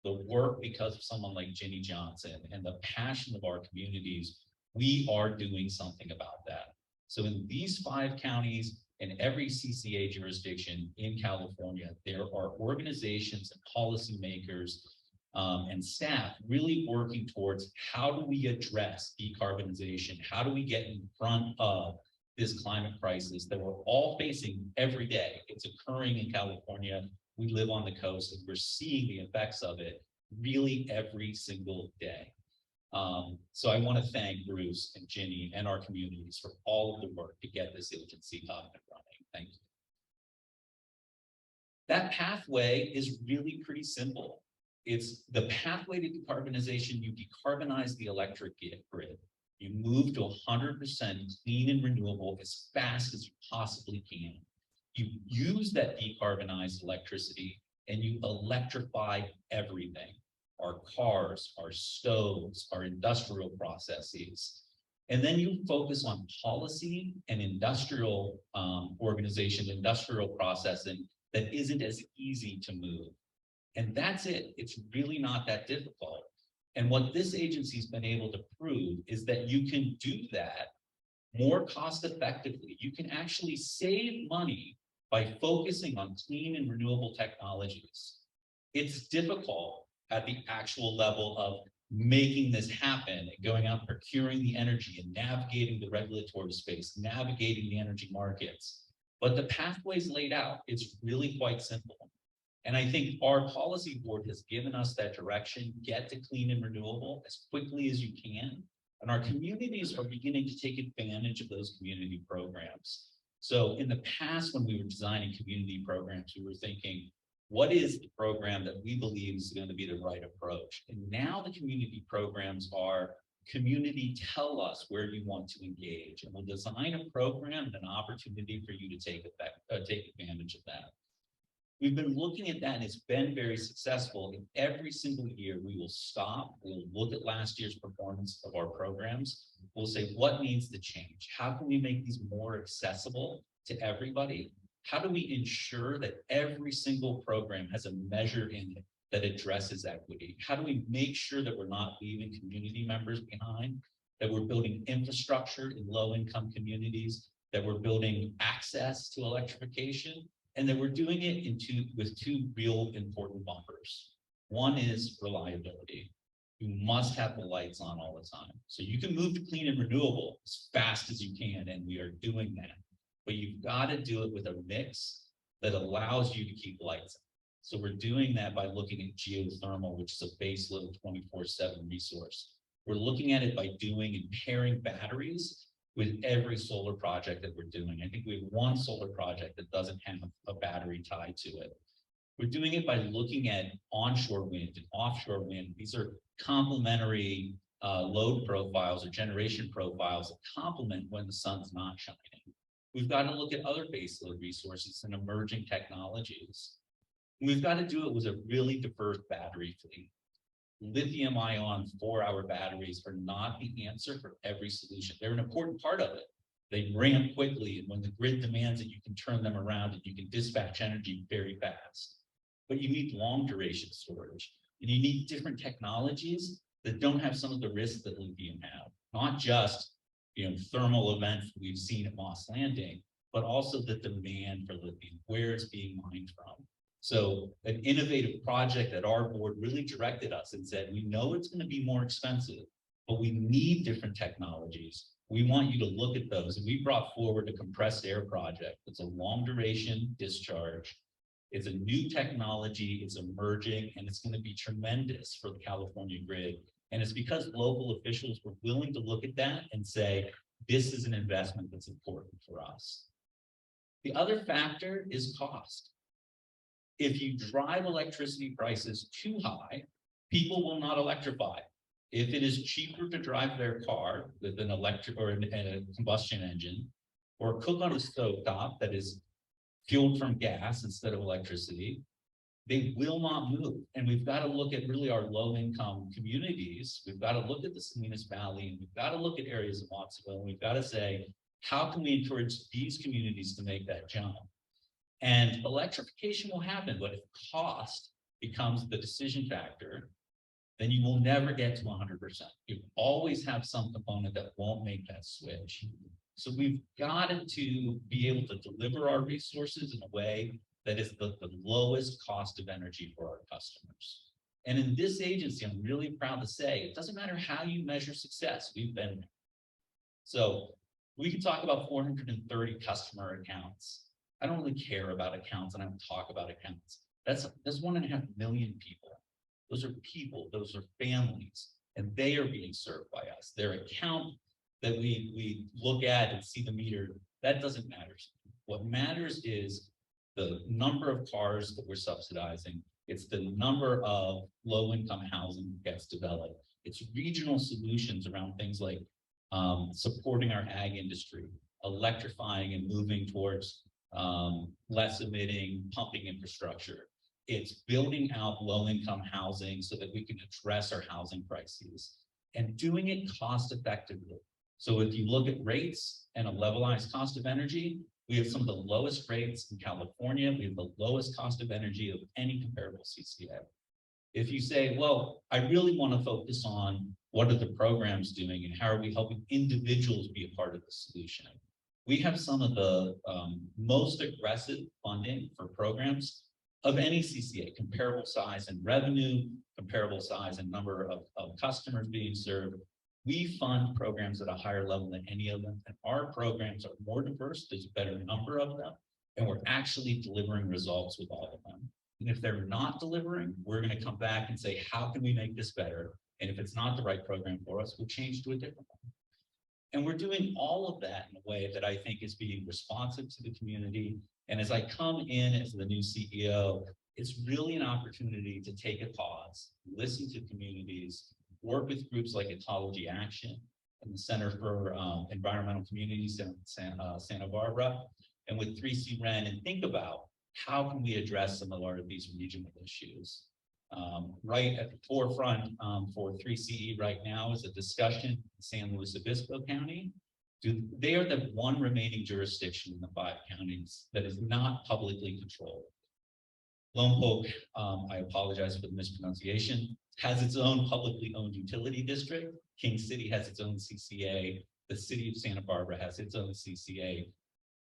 the work because of someone like Ginny Johnson, and the passion of our communities, we are doing something about that. So in these 5 counties, in every CCA jurisdiction in California, there are organizations and policymakers and staff really working towards how do we address decarbonization? How do we get in front of this climate crisis that we're all facing every day? It's occurring in California. We live on the coast, and we're seeing the effects of it really every single day. So I want to thank Bruce and Ginny and our communities for all of the work to get this agency up and running. Thank you. That pathway is really pretty simple. It's the pathway to decarbonization. You decarbonize the electric grid. You move to 100% clean and renewable as fast as you possibly can. You use that decarbonized electricity and you electrify everything. Our cars, our stoves, our industrial processes. And then you focus on policy and industrial organization, industrial processing that isn't as easy to move. And that's it. It's really not that difficult. And what this agency's been able to prove is that you can do that more cost effectively. You can actually save money by focusing on clean and renewable technologies. It's difficult at the actual level of making this happen and going out procuring the energy and navigating the regulatory space, navigating the energy markets. But the pathway's laid out. It's really quite simple. And I think our policy board has given us that direction, get to clean and renewable as quickly as you can. And our communities are beginning to take advantage of those community programs. So in the past, when we were designing community programs, we were thinking, what is the program that we believe is going to be the right approach? And now the community programs are, community, tell us where you want to engage. And we'll design a program and an opportunity for you to take advantage of that. We've been looking at that, and it's been very successful. And every single year, we will stop. We'll look at last year's performance of our programs. We'll say, what needs to change? How can we make these more accessible to everybody? How do we ensure that every single program has a measure in it that addresses equity? How do we make sure that we're not leaving community members behind, that we're building infrastructure in low-income communities, that we're building access to electrification, and that we're doing it with 2 real important bumpers. One is reliability. you must have the lights on all the time. So you can move to clean and renewable as fast as you can, and we are doing that. But you've got to do it with a mix that allows you to keep lights on. So we're doing that by looking at geothermal, which is a base load 24/7 resource. We're looking at it by doing and pairing batteries with every solar project that we're doing. I think we have one solar project that doesn't have a battery tied to it. We're doing it by looking at onshore wind and offshore wind. These are complementary load profiles or generation profiles that complement when the sun's not shining. We've got to look at other baseload resources and emerging technologies. We've got to do it with a really diverse battery fleet. Lithium ion 4-hour batteries are not the answer for every solution. They're an important part of it. They ramp quickly, and when the grid demands it, you can turn them around and you can dispatch energy very fast. But you need long duration storage, and you need different technologies that don't have some of the risks that lithium have. Not just, thermal events we've seen at Moss Landing, but also the demand for lithium, where it's being mined from. So an innovative project that our board really directed us and said, we know it's going to be more expensive, but we need different technologies. We want you to look at those. And we brought forward a compressed air project. It's a long duration discharge. It's a new technology, it's emerging, and it's going to be tremendous for the California grid. And it's because local officials were willing to look at that and say, this is an investment that's important for us. The other factor is cost. If you drive electricity prices too high, people will not electrify. If it is cheaper to drive their car with an electric or a combustion engine, or cook on a stovetop that is fueled from gas instead of electricity, they will not move. And we've got to look at really our low-income communities. We've got to look at the Salinas Valley, and we've got to look at areas of Watsonville, and we've got to say, how can we encourage these communities to make that jump? And electrification will happen, but if cost becomes the decision factor, then you will never get to 100%. You always have some component that won't make that switch. So we've got to be able to deliver our resources in a way that is the lowest cost of energy for our customers. And in this agency, I'm really proud to say, it doesn't matter how you measure success, we've been there. So we can talk about 430 customer accounts. I don't really care about accounts, and I don't talk about accounts. That's 1.5 million people. Those are people, those are families, and they are being served by us. Their account that we look at and see the meter, that doesn't matter. What matters is the number of cars that we're subsidizing. It's the number of low-income housing that gets developed. It's regional solutions around things like supporting our ag industry, electrifying and moving towards less emitting pumping infrastructure. It's building out low-income housing so that we can address our housing crises and doing it cost effectively. So if you look at rates and a levelized cost of energy, we have some of the lowest rates in California. We have the lowest cost of energy of any comparable CCA. If you say, well, I really want to focus on what are the programs doing and how are we helping individuals be a part of the solution? We have some of the most aggressive funding for programs of any CCA, comparable size and revenue, comparable size and number of customers being served. We fund programs at a higher level than any of them, and our programs are more diverse. There's a better number of them, and we're actually delivering results with all of them. And if they're not delivering, we're going to come back and say, how can we make this better? And if it's not the right program for us, we'll change to a different one. And we're doing all of that in a way that I think is being responsive to the community. And as I come in as the new CEO, it's really an opportunity to take a pause, listen to communities, work with groups like Ecology Action and the Center for Environmental Communities in Santa Barbara, and with 3C Ren, and think about how can we address some of these regional issues. Right at the forefront for 3CE right now is a discussion in San Luis Obispo County. They are the one remaining jurisdiction in the 5 counties that is not publicly controlled. Lompoc, I apologize for the mispronunciation, has its own publicly owned utility district. King City has its own CCA. The city of Santa Barbara has its own CCA.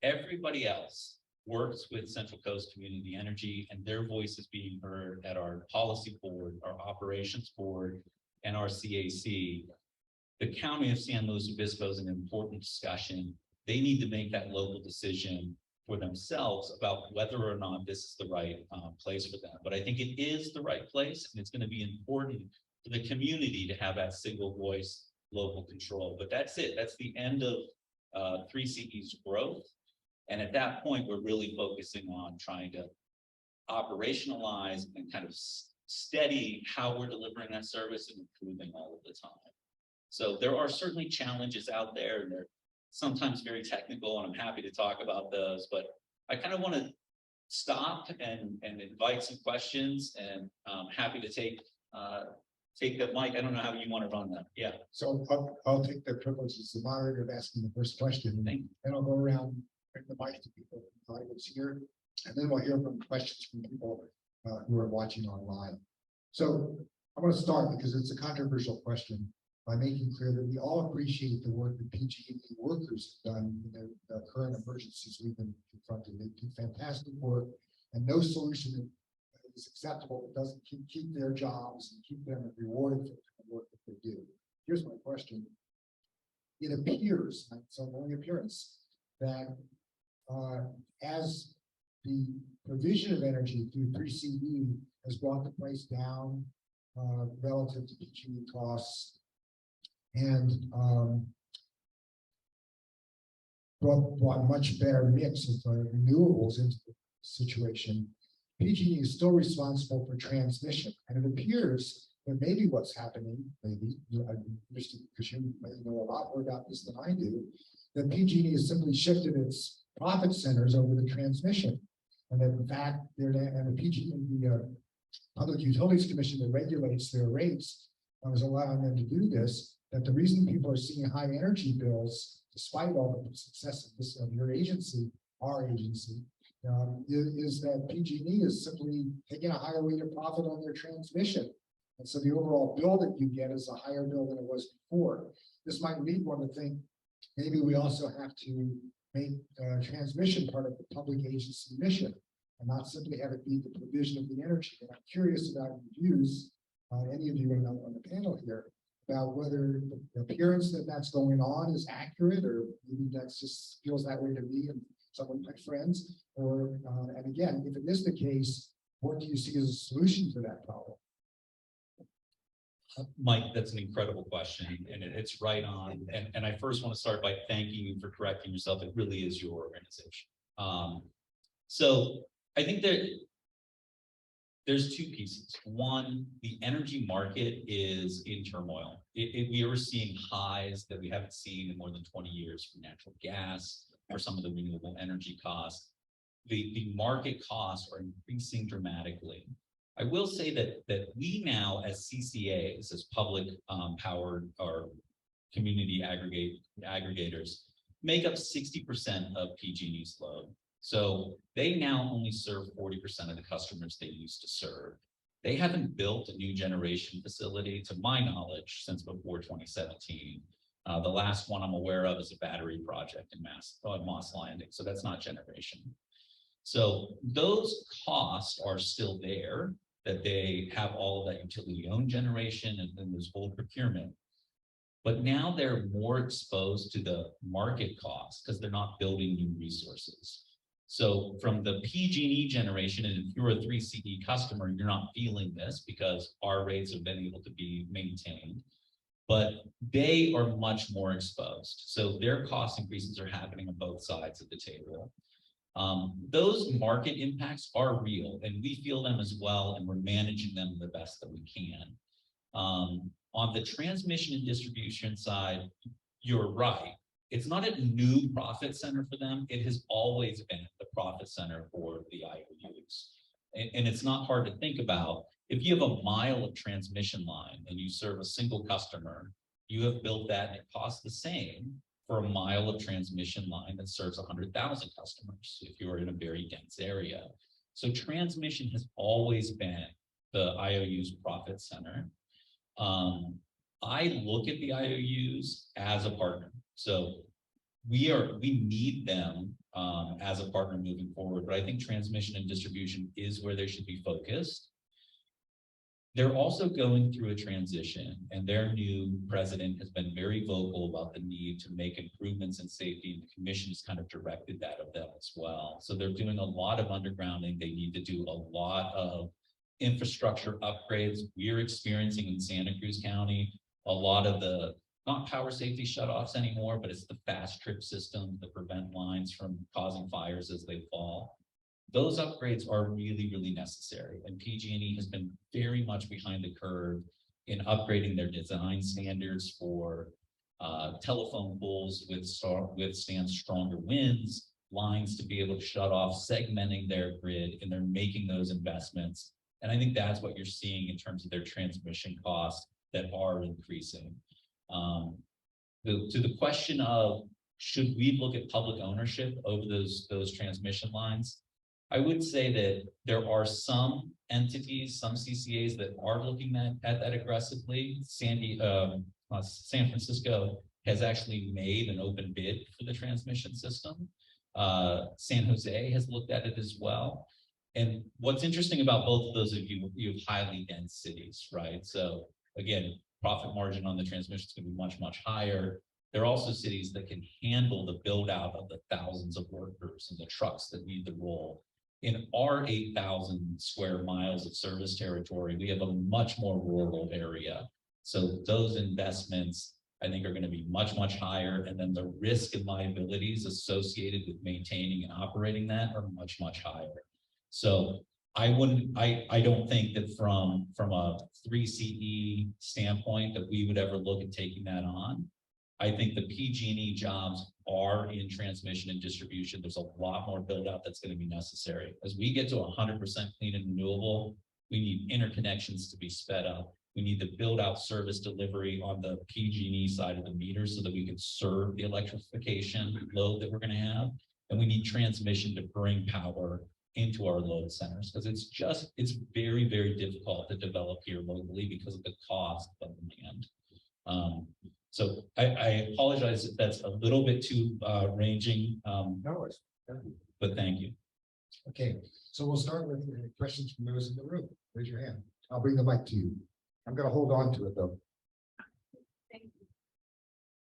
Everybody else works with Central Coast Community Energy, and their voice is being heard at our policy board, our operations board, NRCAC, the county of San Luis Obispo is an important discussion. They need to make that local decision for themselves about whether or not this is the right place for them. But I think it is the right place, and it's going to be important for the community to have that single voice local control. But that's it. That's the end of 3CE's growth. And at that point, we're really focusing on trying to operationalize and kind of steady how we're delivering that service and improving all of the time. So there are certainly challenges out there, and they're sometimes very technical, and I'm happy to talk about those, but I kind of want to stop and invite some questions, and I'm happy to take the mic. I don't know how you want to run that. Yeah. So I'll take the privilege as the moderator of asking the first question, Thank you. and I'll go around, bring the mic to people in the audience here, and then we'll hear from questions from people who are watching online. So I'm going to start because it's a controversial question by making clear that we all appreciate the work that PG&E workers have done in the current emergencies we've been confronted. They do fantastic work, and no solution is acceptable that doesn't keep their jobs and keep them rewarded for the work that they do. Here's my question. It appears, it's only appearance, that as the provision of energy through 3CE has brought the price down relative to PG&E costs, and brought much better mix of renewables into the situation. PG&E is still responsible for transmission, and it appears that maybe what's happening, maybe, because you may know a lot more about this than I do, that PG&E has simply shifted its profit centers over to transmission, and that in fact, the PG&E, the Public Utilities Commission that regulates their rates, is allowing them to do this. That the reason people are seeing high energy bills, despite all the success of your agency, our agency, is that PG&E is simply taking a higher rate of profit on their transmission. And so the overall bill that you get is a higher bill than it was before. This might lead one to think maybe we also have to make transmission part of the public agency mission and not simply have it be the provision of the energy. And I'm curious about your views, any of you on the panel here, about whether the appearance that that's going on is accurate, or maybe that just feels that way to me and some of my friends, or and again, if it is the case, what do you see as a solution to that problem? Mike, that's an incredible question, and it's right on. And I first want to start by thanking you for correcting yourself. It really is your organization. So I think that there's two pieces. One, the energy market is in turmoil. We are seeing highs that we haven't seen in more than 20 years for natural gas, for some of the renewable energy costs. The market costs are increasing dramatically. I will say that we now, as CCAs, as public powered or community aggregators, make up 60% of PG&E's load. So they now only serve 40% of the customers they used to serve. They haven't built a new generation facility, to my knowledge, since before 2017. The last one I'm aware of is a battery project in Moss Landing, so that's not generation. So those costs are still there, that they have all of that utility-owned generation and then there's old procurement. But now they're more exposed to the market costs because they're not building new resources. So from the PG&E generation, and if you're a 3CE customer, you're not feeling this because our rates have been able to be maintained, but they are much more exposed. So their cost increases are happening on both sides of the table. Those market impacts are real, and we feel them as well, and we're managing them the best that we can. On the transmission and distribution side, you're right. It's not a new profit center for them. It has always been the profit center for the IOUs. And it's not hard to think about. If you have a mile of transmission line and you serve a single customer, you have built that and it costs the same for a mile of transmission line that serves 100,000 customers if you're in a very dense area. So transmission has always been the IOU's profit center. I look at the IOUs as a partner. So we need them as a partner moving forward, but I think transmission and distribution is where they should be focused. They're also going through a transition, and their new president has been very vocal about the need to make improvements in safety, and the commission has kind of directed that of them as well. So they're doing a lot of undergrounding. They need to do a lot of infrastructure upgrades. We're experiencing in Santa Cruz County a lot of the, not power safety shutoffs anymore, but it's the fast trip system that prevent lines from causing fires as they fall. Those upgrades are really, really necessary. And PG&E has been very much behind the curve in upgrading their design standards for telephone poles withstand stronger winds, lines to be able to shut off, segmenting their grid, and they're making those investments. And I think that's what you're seeing in terms of their transmission costs that are increasing. To the question of, should we look at public ownership over those transmission lines? I would say that there are some entities, some CCAs that are looking at that aggressively. San Francisco has actually made an open bid for the transmission system. San Jose has looked at it as well. And what's interesting about both of those, you have highly dense cities, right? So again, profit margin on the transmission is going to be much, much higher. There are also cities that can handle the build out of the thousands of workers and the trucks that need to roll. In our 8,000 square miles of service territory, we have a much more rural area. So those investments, I think, are going to be much, much higher. And then the risk and liabilities associated with maintaining and operating that are much, much higher. So I don't think that from a 3CE standpoint that we would ever look at taking that on. I think the PG&E jobs are in transmission and distribution. There's a lot more build out that's going to be necessary. As we get to 100% clean and renewable, we need interconnections to be sped up. We need to build out service delivery on the PG&E side of the meter so that we can serve the electrification load that we're going to have. And we need transmission to bring power into our load centers, because it's very, very difficult to develop here locally because of the cost of demand. So I apologize if that's a little bit too ranging, but thank you. Okay, so we'll start with questions from those in the room. Raise your hand. I'll bring the mic to you. I'm going to hold on to it though. Thank you.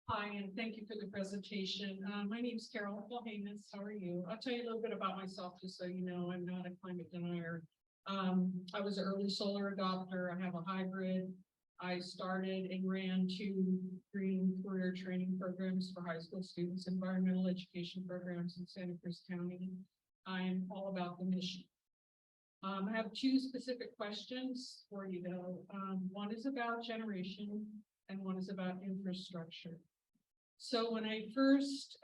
Hi, and thank you for the presentation. My name is Carol Heyman. How are you? I'll tell you a little bit about myself, just so you know I'm not a climate denier. I was an early solar adopter. I have a hybrid. I started and ran 2 green career training programs for high school students, environmental education programs in Santa Cruz County. I am all about the mission. I have 2 specific questions for you though. One is about generation and one is about infrastructure. So when I first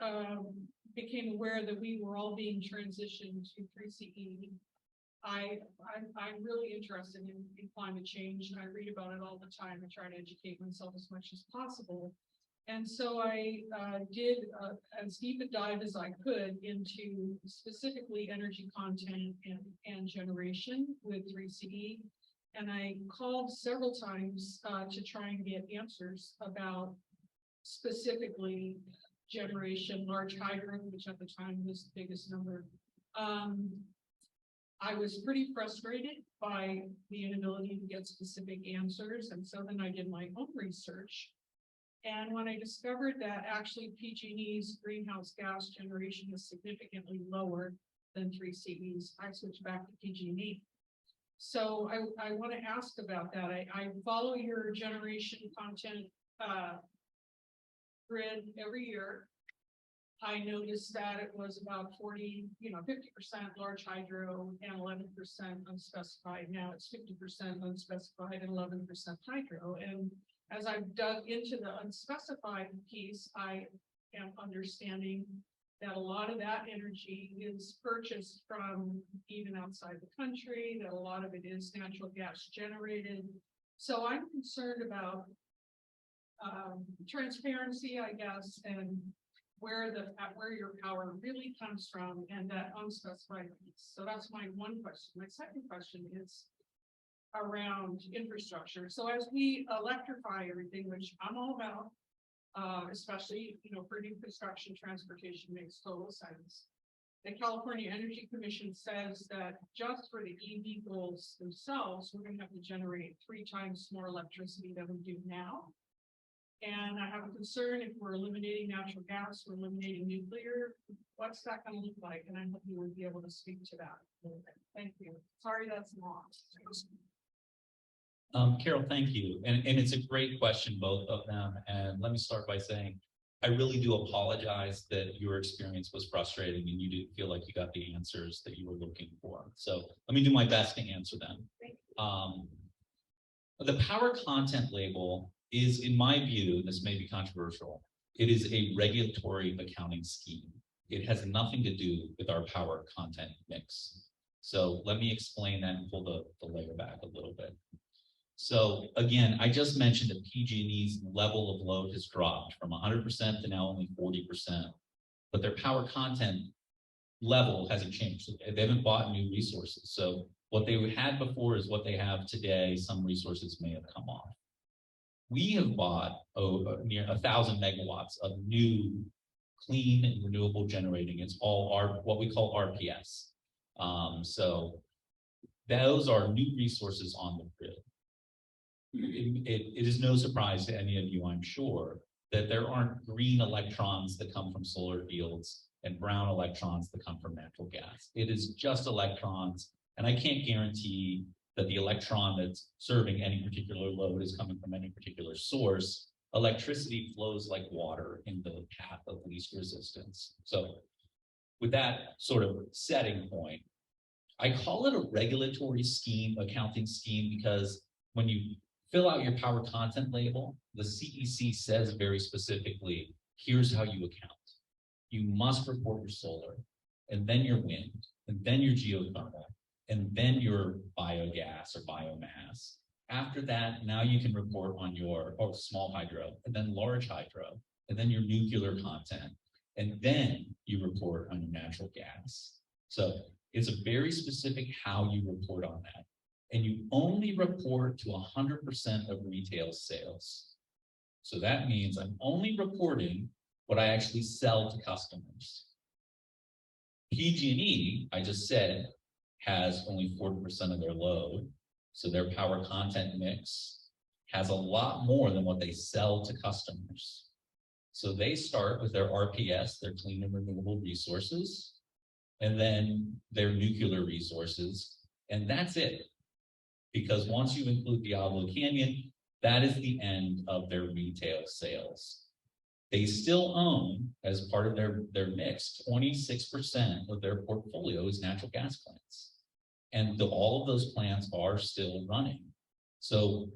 became aware that we were all being transitioned to 3CE, I'm really interested in climate change, and I read about it all the time. I try to educate myself as much as possible. And so I did as deep a dive as I could into specifically energy content and generation with 3CE. And I called several times to try and get answers about specifically generation, large hydro, which at the time was the biggest number. I was pretty frustrated by the inability to get specific answers. And so then I did my own research. And when I discovered that actually PG&E's greenhouse gas generation is significantly lower than 3CE's, I switched back to PG&E. So I want to ask about that. I follow your generation content grid every year. I noticed that it was about 50% large hydro and 11% unspecified. Now it's 50% unspecified and 11% hydro. And as I've dug into the unspecified piece, I am understanding that a lot of that energy is purchased from even outside the country, that a lot of it is natural gas generated. So I'm concerned about transparency, I guess, and where your power really comes from and that unspecified piece. So that's my one question. My second question is around infrastructure. So as we electrify everything, which I'm all about, especially, for new construction, transportation makes total sense. the California Energy Commission says that just for the EV goals themselves, we're gonna have to generate 3 times more electricity than we do now. And I have a concern if we're eliminating natural gas, we're eliminating nuclear, what's that gonna look like? And I hope you would be able to speak to that. Thank you. Sorry, that's long. Carol, thank you. And it's a great question, both of them. And let me start by saying, I really do apologize that your experience was frustrating and you didn't feel like you got the answers that you were looking for. So let me do my best to answer them. The power content label is, in my view, this may be controversial, it is a regulatory accounting scheme. It has nothing to do with our power content mix. So let me explain that and pull the layer back a little bit. So again, I just mentioned that PG&E's level of load has dropped from 100% to now only 40%, but their power content level hasn't changed. They haven't bought new resources. So what they had before is what they have today. Some resources may have come off. We have bought near 1,000 megawatts of new clean and renewable generating. It's all what we call RPS. So those are new resources on the grid. It is no surprise to any of you, I'm sure, that there aren't green electrons that come from solar fields and brown electrons that come from natural gas. It is just electrons, and I can't guarantee that the electron that's serving any particular load is coming from any particular source. Electricity flows like water in the path of least resistance. So with that sort of setting point, I call it a regulatory scheme, accounting scheme, because when you fill out your power content label, the CEC says very specifically, here's how you account. You must report your solar, and then your wind, and then your geothermal, and then your biogas or biomass. After that, now you can report on your small hydro, and then large hydro, and then your nuclear content, and then you report on your natural gas. So it's a very specific how you report on that. And you only report to 100% of retail sales. So that means I'm only reporting what I actually sell to customers. PG&E, I just said, has only 40% of their load. So their power content mix has a lot more than what they sell to customers. So they start with their RPS, their clean and renewable resources, and then their nuclear resources, and that's it. Because once you include Diablo Canyon, that is the end of their retail sales. They still own, as part of their mix, 26% of their portfolio is natural gas plants. And all of those plants are still running. So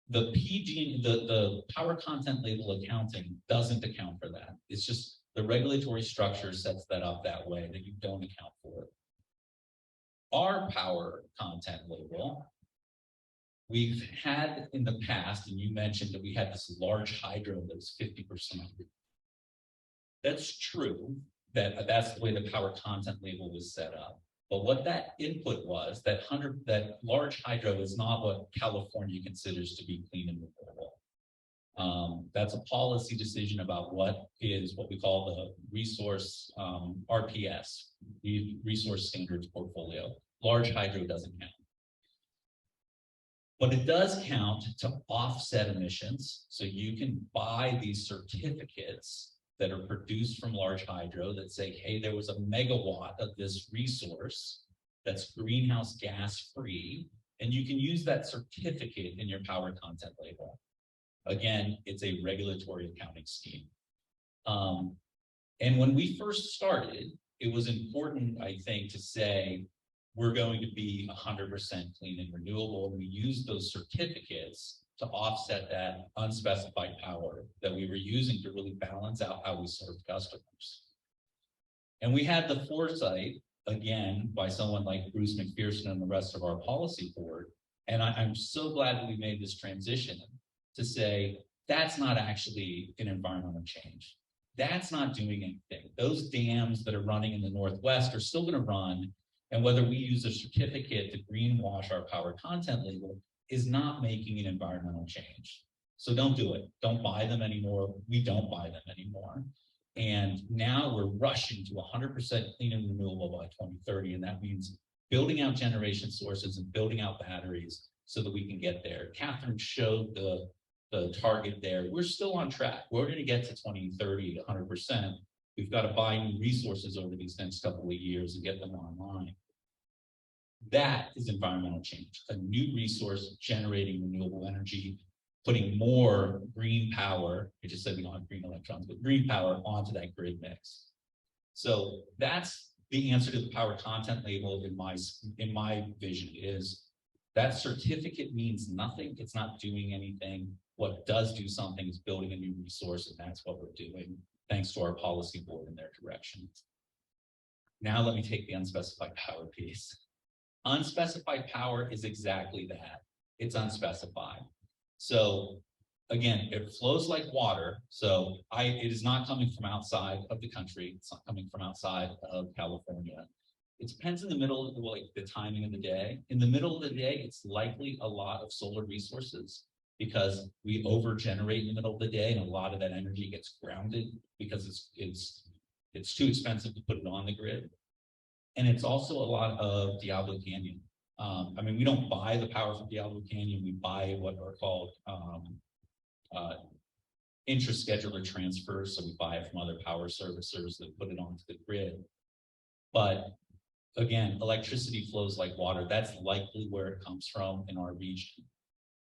the power content label accounting doesn't account for that. It's just the regulatory structure sets that up that way, that you don't account for it. Our power content label, we've had in the past, and you mentioned that we had this large hydro that was 50%. That's true, that's the way the power content label was set up. But what that input was, that large hydro is not what California considers to be clean and renewable. That's a policy decision about what we call the resource RPS, the resource standards portfolio. Large hydro doesn't count. But it does count to offset emissions. So you can buy these certificates that are produced from large hydro that say, hey, there was a megawatt of this resource that's greenhouse gas free, and you can use that certificate in your power content label. Again, it's a regulatory accounting scheme. And when we first started, it was important, I think, to say, we're going to be 100% clean and renewable. And we used those certificates to offset that unspecified power that we were using to really balance out how we served customers. And we had the foresight, again, by someone like Bruce McPherson and the rest of our policy board. And I'm so glad that we made this transition to say, that's not actually an environmental change. That's not doing anything. Those dams that are running in the Northwest are still going to run. And whether we use a certificate to greenwash our power content label is not making an environmental change. So don't do it. Don't buy them anymore. We don't buy them anymore. And now we're rushing to 100% clean and renewable by 2030. And that means building out generation sources and building out batteries so that we can get there. Catherine showed the target there. We're still on track. We're going to get to 2030, 100%. We've got to buy new resources over these next couple of years and get them online. That is environmental change, a new resource generating renewable energy, putting more green power. I just said we don't have green electrons, but green power onto that grid mix. So that's the answer to the power content label in my vision is that certificate means nothing. It's not doing anything. What does do something is building a new resource, and that's what we're doing, thanks to our policy board and their direction. Now let me take the unspecified power piece. Unspecified power is exactly that. It's unspecified. So again, it flows like water. So it is not coming from outside of the country. It's not coming from outside of California. It depends in the middle of the timing of the day. In the middle of the day, it's likely a lot of solar resources because we over generate in the middle of the day, and a lot of that energy gets grounded because it's too expensive to put it on the grid. And it's also a lot of Diablo Canyon. I mean, we don't buy the power from Diablo Canyon. We buy what are called intra-scheduler transfers. So we buy it from other power servicers that put it onto the grid. But again, electricity flows like water. That's likely where it comes from in our region.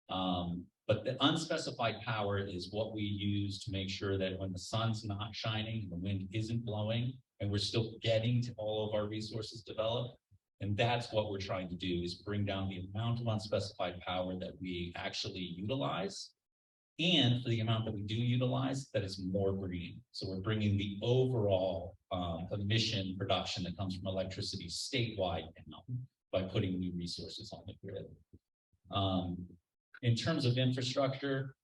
But the unspecified power is what we use to make sure that when the sun's not shining, and the wind isn't blowing, and we're still getting to all of our resources developed. And that's what we're trying to do, is bring down the amount of unspecified power that we actually utilize. And for the amount that we do utilize, that is more green. So we're bringing the overall emission production that comes from electricity statewide down by putting new resources on the grid. In terms of infrastructure,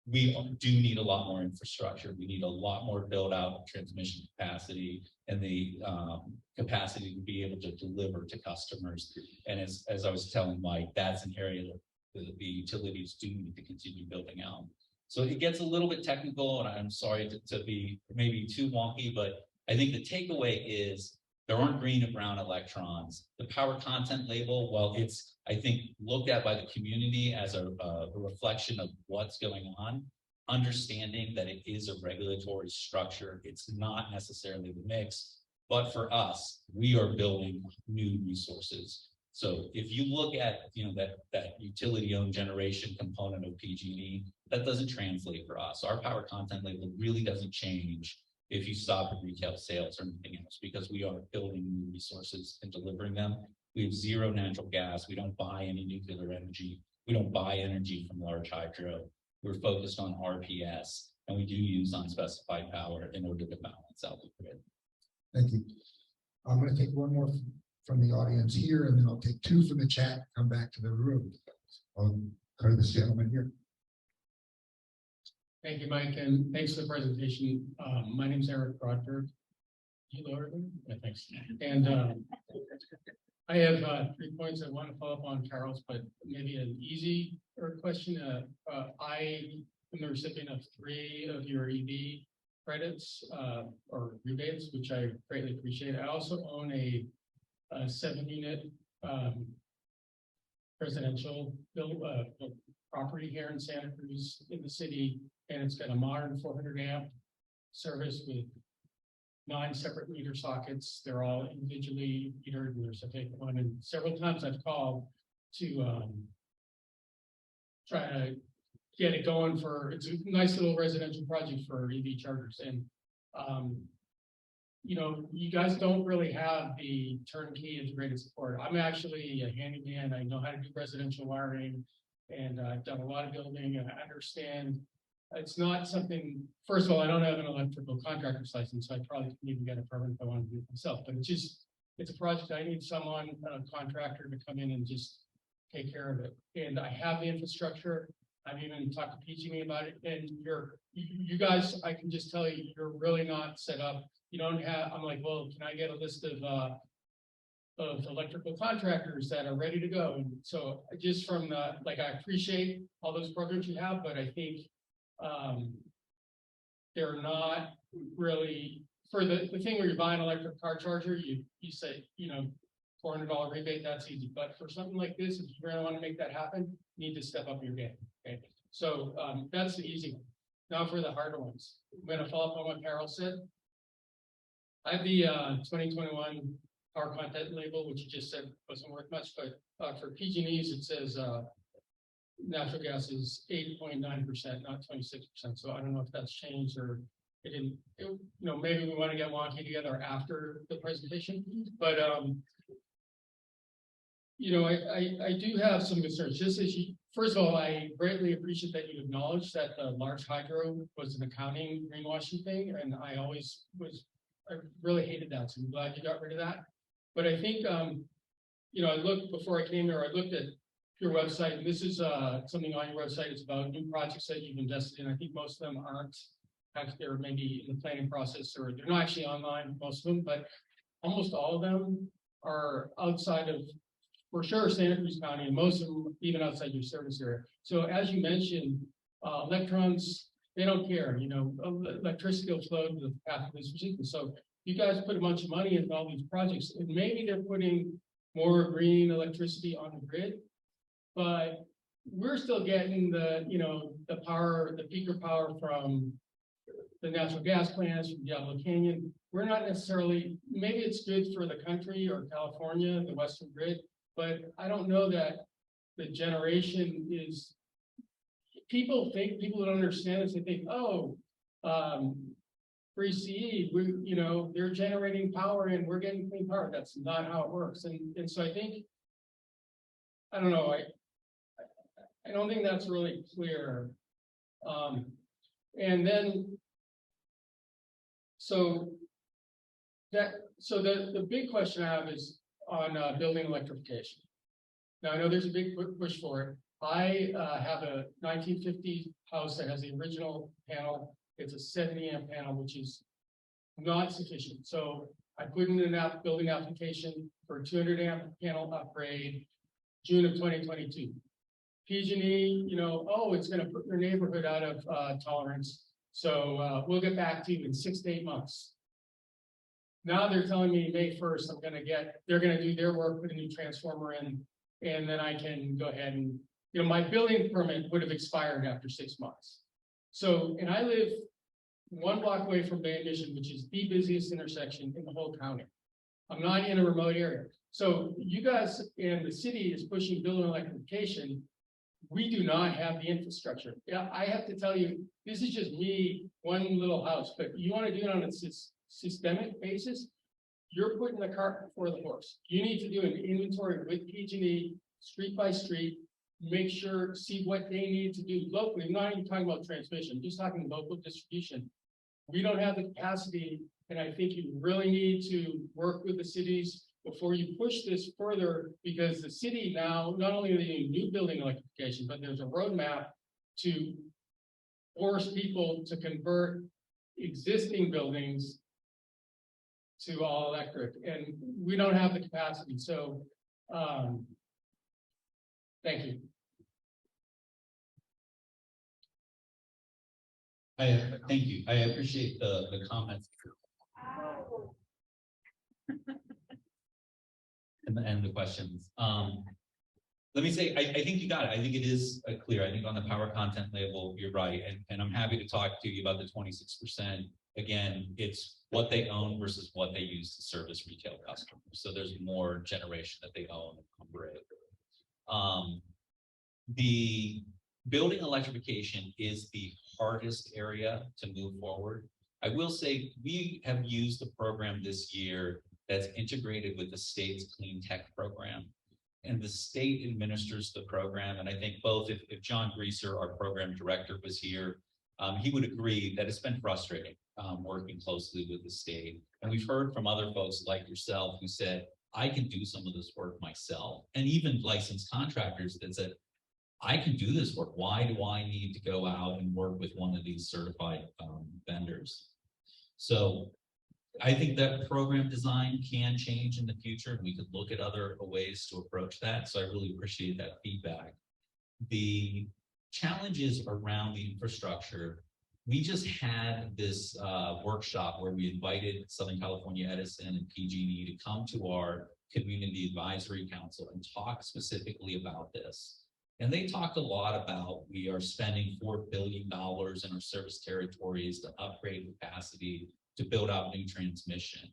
we do need a lot more infrastructure. We need a lot more build out of transmission capacity and the capacity to be able to deliver to customers. And as I was telling Mike, that's an area that the utilities do need to continue building out. So it gets a little bit technical, and I'm sorry to be maybe too wonky, but I think the takeaway is there aren't green or brown electrons. The power content label, while it's, I think, looked at by the community as a reflection of what's going on, understanding that it is a regulatory structure, it's not necessarily the mix, but for us, we are building new resources. So if you look at, that utility-owned generation component of PG&E, that doesn't translate for us. Our power content label really doesn't change if you stop at retail sales or anything else, because we are building new resources and delivering them. We have zero natural gas. We don't buy any nuclear energy. We don't buy energy from large hydro. We're focused on RPS, and we do use unspecified power in order to balance out the grid. Thank you. I'm going to take one more from the audience here, and then I'll take two from the chat, come back to the room. I'll go to this gentleman here. Thank you, Mike, and thanks for the presentation. My name is Eric Brodford. You lower them? Yeah, thanks. And I have 3 points I want to follow up on Carol's, but maybe an easy question. I am the recipient of 3 of your EV credits or rebates, which I greatly appreciate. I also own a 7-unit residential property here in Santa Cruz in the city, and it's got a modern 400 amp service with 9 separate meter sockets. They're all individually metered, and there's a fake one. And several times I've called to try to get it going it's a nice little residential project for EV chargers. And you guys don't really have the turnkey integrated support. I'm actually a handyman. I know how to do residential wiring, and I've done a lot of building, and I understand it's not something, first of all, I don't have an electrical contractor's license, so I probably couldn't even get a permit if I wanted to do it myself, but it's a project I need someone, a contractor, to come in and just take care of it. And I have the infrastructure. I've even talked to PG&E about it, and you guys, I can just tell you, you're really not set up. You don't have, I'm like, well, can I get a list of electrical contractors that are ready to go? And so just from I appreciate all those programs you have, but I think they're not really, for the thing where you buy an electric car charger, you say, $400 rebate, that's easy. But for something like this, if you really want to make that happen, you need to step up your game. Okay, so that's the easy one. Now for the harder ones. I'm going to follow up on what Carol said. I have the 2021 power content label, which you just said wasn't worth much, but for PG&Es, it says natural gas is 8.9%, not 26%. So I don't know if that's changed or it didn't, maybe we want to get wonky together after the presentation, but I do have some concerns. Just as first of all, I greatly appreciate that you acknowledged that the large hydro was an accounting greenwashing thing, and I really hated that. So I'm glad you got rid of that. But I think, I looked before I came here. I looked at your website, and this is something on your website. It's about new projects that you've invested in. I think most of them aren't. They're maybe in the planning process, or they're not actually online. Most of them, but almost all of them are outside of, for sure, Santa Cruz County, and most of them even outside your service area. So as you mentioned, electrons, they don't care, electricity will flow to the path of this receiver. So you guys put a bunch of money into all these projects, and maybe they're putting more green electricity on the grid, but we're still getting the power, the peaker power from the natural gas plants from Diablo Canyon. We're not necessarily, maybe it's good for the country or California, the Western grid, but I don't know that the generation is, people don't understand this. They think, free CE, they're generating power and we're getting clean power. That's not how it works. And so I think, I don't know, I don't think that's really clear. And then, the big question I have is on building electrification. Now I know there's a big push for it. I have a 1950 house that has the original panel. It's a 70 amp panel, which is not sufficient. So I put in an building application for a 200 amp panel upgrade, June of 2022. PG&E, it's going to put your neighborhood out of tolerance. So we'll get back to you in 6 to 8 months. Now they're telling me May 1st, they're going to do their work, put a new transformer in, and then I can go ahead and, my building permit would have expired after 6 months. So, and I live 1 block away from Bay Mission, which is the busiest intersection in the whole county. I'm not in a remote area. So you guys and the city is pushing building electrification. We do not have the infrastructure. Yeah, I have to tell you, this is just me, one little house, but you want to do it on a systemic basis, you're putting the cart before the horse. You need to do an inventory with PG&E, street by street, make sure, see what they need to do locally. I'm not even talking about transmission, I'm just talking local distribution. We don't have the capacity, and I think you really need to work with the cities before you push this further, because the city now, not only are they doing new building electrification, but there's a roadmap to force people to convert existing buildings to all electric, and we don't have the capacity. So, thank you. Thank you. I appreciate the comments. And the questions. Let me say, I think you got it. I think it is clear. I think on the power content label, you're right. And I'm happy to talk to you about the 26%. Again, it's what they own versus what they use to service retail customers. So there's more generation that they own and operate. The building electrification is the hardest area to move forward. I will say we have used the program this year that's integrated with the state's clean tech program. And the state administers the program. And I think both, if John Greaser, our program director, was here, he would agree that it's been frustrating working closely with the state. And we've heard from other folks like yourself who said, I can do some of this work myself. And even licensed contractors that said, I can do this work. Why do I need to go out and work with one of these certified vendors? So I think that program design can change in the future. We could look at other ways to approach that. So I really appreciate that feedback. The challenges around the infrastructure we just had this workshop where we invited Southern California Edison and PG&E to come to our Community Advisory Council and talk specifically about this. And they talked a lot about, we are spending $4 billion in our service territories to upgrade capacity, to build out new transmission.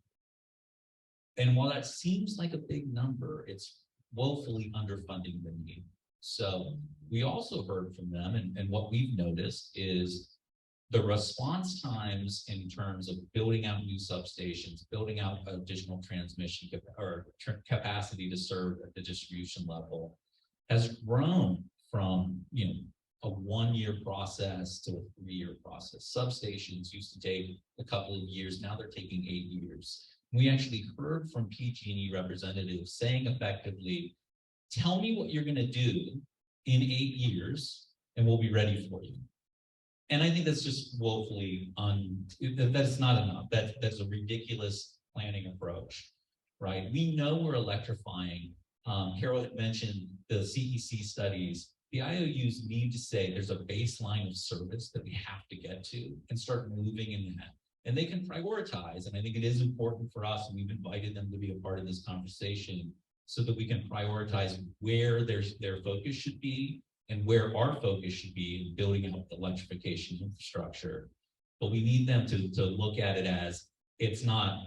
And while that seems like a big number, it's woefully underfunding the need. So we also heard from them, and what we've noticed is the response times in terms of building out new substations, building out additional transmission capacity to serve at the distribution level has grown from, a 1-year process to a 3-year process. Substations used to take a couple of years. Now they're taking 8 years. We actually heard from PG&E representatives saying effectively, tell me what you're going to do in 8 years and we'll be ready for you. And I think that's just woefully that's not enough. That's a ridiculous planning approach, right? We know we're electrifying. Carol had mentioned the CEC studies. The IOUs need to say there's a baseline of service that we have to get to and start moving in that. And they can prioritize. And I think it is important for us, and we've invited them to be a part of this conversation so that we can prioritize where their focus should be and where our focus should be in building out the electrification infrastructure. But we need them to look at it as, it's not,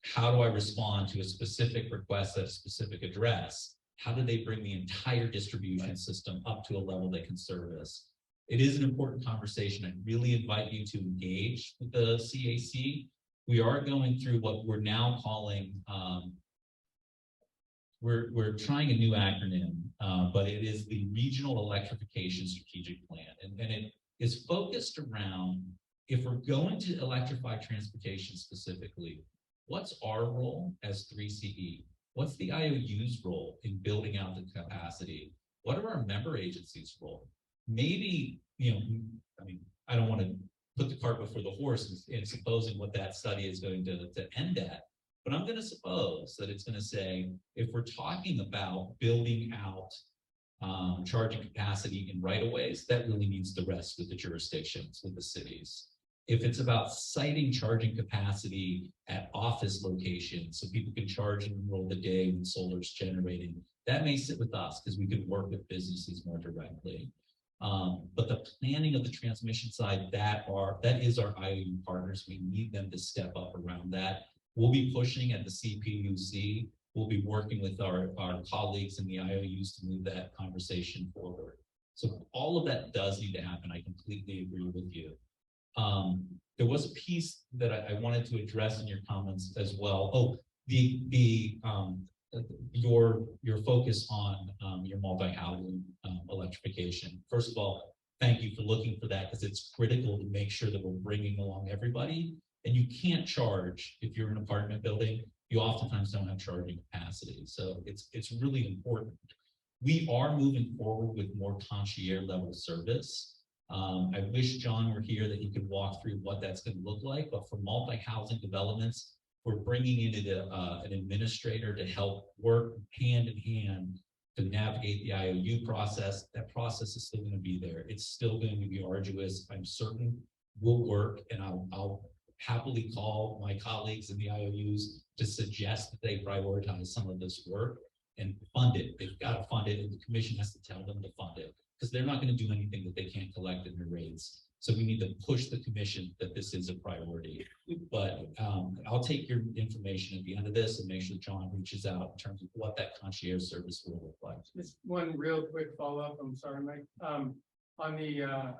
how do I respond to a specific request at a specific address? How do they bring the entire distribution system up to a level they can service? It is an important conversation. I really invite you to engage with the CAC. We are going through what we're now calling, we're trying a new acronym, but it is the Regional Electrification Strategic Plan. And it is focused around, if we're going to electrify transportation specifically, what's our role as 3CE? What's the IOU's role in building out the capacity? What are our member agencies' role? Maybe, I don't want to put the cart before the horse in supposing what that study is going to end at, but I'm going to suppose that it's going to say, if we're talking about building out charging capacity in right-of-ways, that really needs to rest with the jurisdictions, with the cities. If it's about siting charging capacity at office locations so people can charge in the middle of the day when solar's generating, that may sit with us because we can work with businesses more directly. But the planning of the transmission side, that is our IOU partners. We need them to step up around that. We'll be pushing at the CPUC. We'll be working with our colleagues in the IOUs to move that conversation forward. So all of that does need to happen. I completely agree with you. There was a piece that I wanted to address in your comments as well. Oh, your focus on your multi-housing electrification. First of all, thank you for looking for that, because it's critical to make sure that we're bringing along everybody. And you can't charge if you're in an apartment building. You oftentimes don't have charging capacity, so it's really important. We are moving forward with more concierge level service. I wish John were here that he could walk through what that's going to look like. But for multi-housing developments, we're bringing in an administrator to help work hand in hand to navigate the IOU process. That process is still going to be there. It's still going to be arduous. I'm certain will work, and I'll happily call my colleagues in the IOUs to suggest that they prioritize some of this work and fund it. They've got to fund it, and the commission has to tell them to fund it, because they're not going to do anything that they can't collect in their rates. So we need to push the commission that this is a priority. But I'll take your information at the end of this and make sure John reaches out in terms of what that concierge service will look like. Just one real quick follow-up. I'm sorry, Mike. On the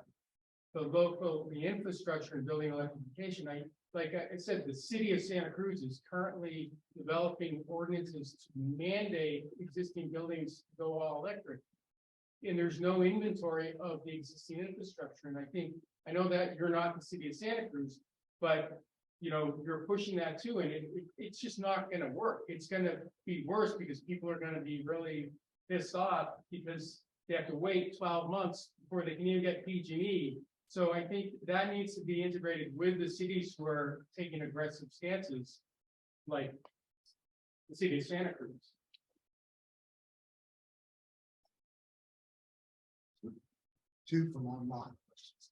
infrastructure and building electrification, like I said, the city of Santa Cruz is currently developing ordinances to mandate existing buildings to go all electric. And there's no inventory of the existing infrastructure. And I know that you're not the city of Santa Cruz, but you're pushing that too. And it's just not going to work. It's going to be worse because people are going to be really pissed off because they have to wait 12 months before they can even get PG&E. So I think that needs to be integrated with the cities who are taking aggressive stances, like the city of Santa Cruz. Two from online questions.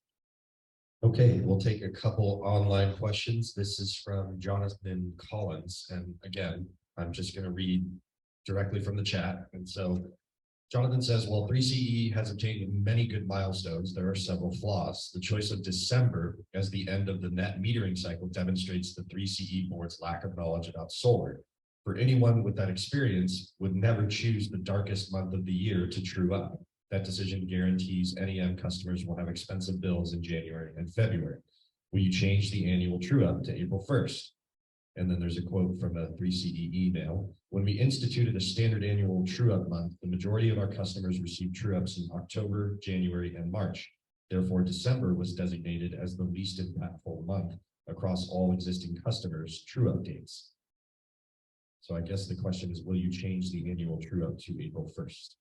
Okay, we'll take a couple online questions. This is from Jonathan Collins. And again, I'm just going to read directly from the chat. And so Jonathan says, while 3CE has obtained many good milestones, there are several flaws. The choice of December as the end of the net metering cycle demonstrates the 3CE board's lack of knowledge about solar. For anyone with that experience would never choose the darkest month of the year to true up. That decision guarantees NEM customers will have expensive bills in January and February. Will you change the annual true up to April 1st? And then there's a quote from a 3CE email. When we instituted a standard annual true up month, the majority of our customers received true ups in October, January, and March. Therefore, December was designated as the least impactful month across all existing customers' true up dates. So I guess the question is, will you change the annual true up to April 1st?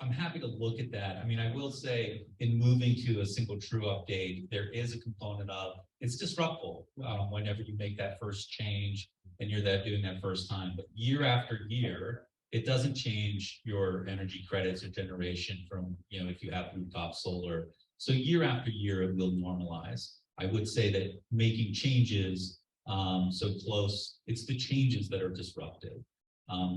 I'm happy to look at that. I mean, I will say in moving to a single true update, there is a component of it's disruptive whenever you make that first change and you're doing that first time. But year after year, it doesn't change your energy credits or generation from, if you have rooftop solar. So year after year, it will normalize. I would say that making changes so close, it's the changes that are disruptive.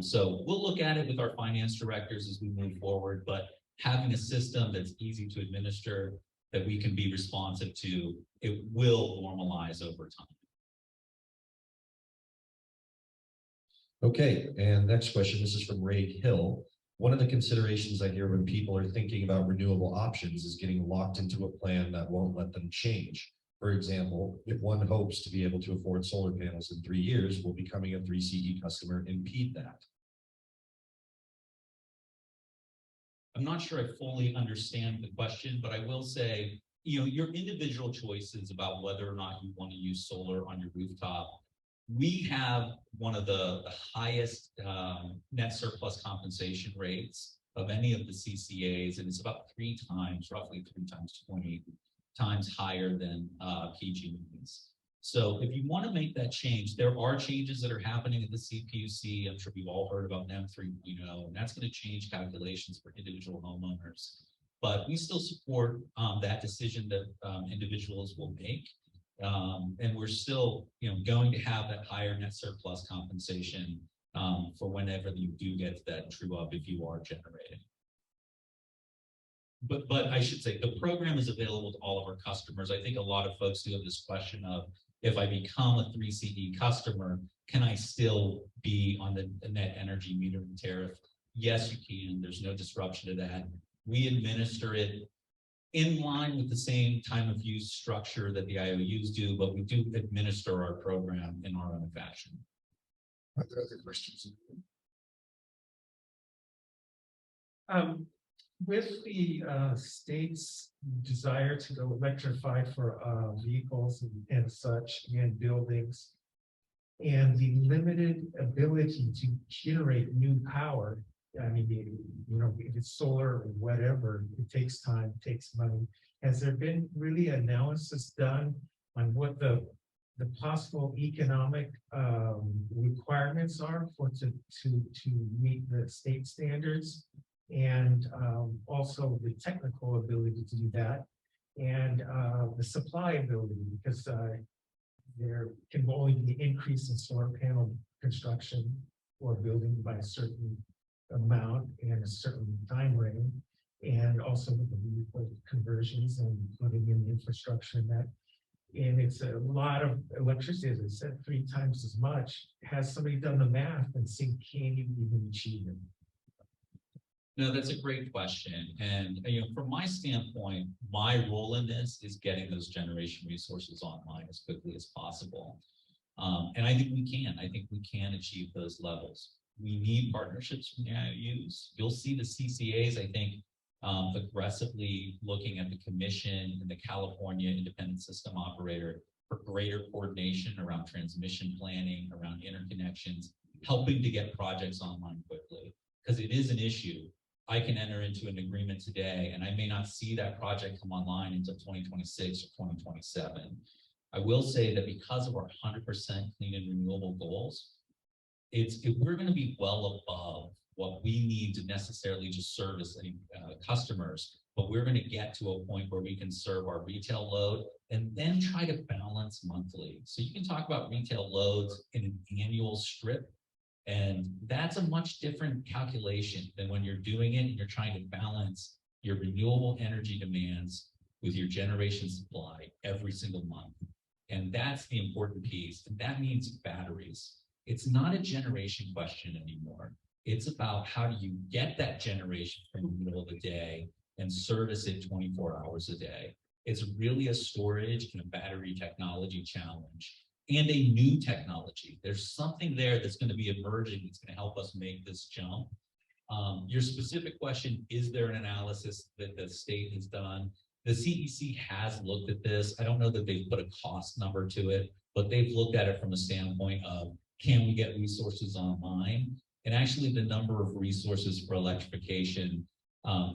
So we'll look at it with our finance directors as we move forward, but having a system that's easy to administer, that we can be responsive to, it will normalize over time. Okay, and next question, this is from Ray Hill. One of the considerations I hear when people are thinking about renewable options is getting locked into a plan that won't let them change. For example, if one hopes to be able to afford solar panels in 3 years, will becoming a 3CE customer impede that? I'm not sure I fully understand the question, but I will say, your individual choices about whether or not you want to use solar on your rooftop. We have one of the highest net surplus compensation rates of any of the CCAs, and it's about roughly 3 times 20 times higher than PG&Es. So if you want to make that change, there are changes that are happening at the CPUC. I'm sure we've all heard about NEM 3.0, and that's going to change calculations for individual homeowners. But we still support that decision that individuals will make. And we're still, going to have that higher net surplus compensation for whenever you do get that true up if you are generating. But I should say the program is available to all of our customers. I think a lot of folks do have this question of, if I become a 3CE customer, can I still be on the net energy metering tariff? Yes, you can. There's no disruption to that. We administer it in line with the same time of use structure that the IOUs do, but we do administer our program in our own fashion. Are there other questions? With the state's desire to go electrify for vehicles and such and buildings, and the limited ability to generate new power, I mean, if it's solar or whatever, it takes time, it takes money. Has there been really analysis done on what the possible economic requirements are to meet the state standards? And also the technical ability to do that, and the supply ability, because there can only be an increase in solar panel construction or building by a certain amount and a certain time frame, and also with the vehicle conversions and putting in the infrastructure and that. And it's a lot of electricity, as I said, 3 times as much. Has somebody done the math and seen, can you even achieve it? No, that's a great question. And from my standpoint, my role in this is getting those generation resources online as quickly as possible. And I think we can. I think we can achieve those levels. We need partnerships from the IOUs. You'll see the CCAs, I think, aggressively looking at the commission and the California Independent System Operator for greater coordination around transmission planning, around interconnections, helping to get projects online quickly, because it is an issue. I can enter into an agreement today and I may not see that project come online until 2026 or 2027. I will say that because of our 100% clean and renewable goals, we're going to be well above what we need to necessarily just service any customers. but we're gonna get to a point where we can serve our retail load and then try to balance monthly. So you can talk about retail loads in an annual strip. And that's a much different calculation than when you're doing it and you're trying to balance your renewable energy demands with your generation supply every single month. And that's the important piece. And that means batteries. It's not a generation question anymore. It's about how do you get that generation from the middle of the day and service it 24 hours a day. It's really a storage and a battery technology challenge and a new technology. There's something there that's going to be emerging that's going to help us make this jump. Your specific question, is there an analysis that the state has done? The CEC has looked at this. I don't know that they've put a cost number to it, but they've looked at it from a standpoint of, can we get resources online? And actually the number of resources for electrification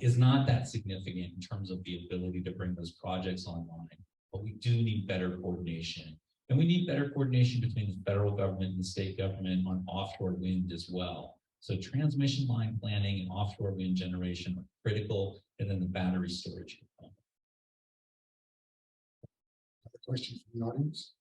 is not that significant in terms of the ability to bring those projects online, but we do need better coordination. And we need better coordination between the federal government and the state government on offshore wind as well. So transmission line planning and offshore wind generation are critical, and then the battery storage component. Other questions from the audience?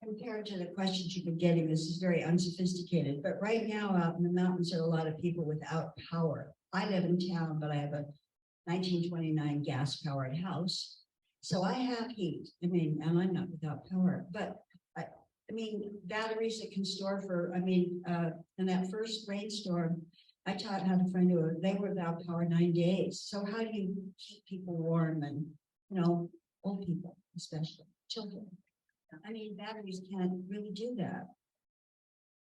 Compared to the questions you've been getting, this is very unsophisticated, but right now out in the mountains are a lot of people without power. I live in town, but I have a 1929 gas powered house. So I have heat, and I'm not without power, but batteries that can store for, in that first rainstorm, I had a friend who, they were without power 9 days. So how do you keep people warm and, old people, especially children? Batteries can't really do that.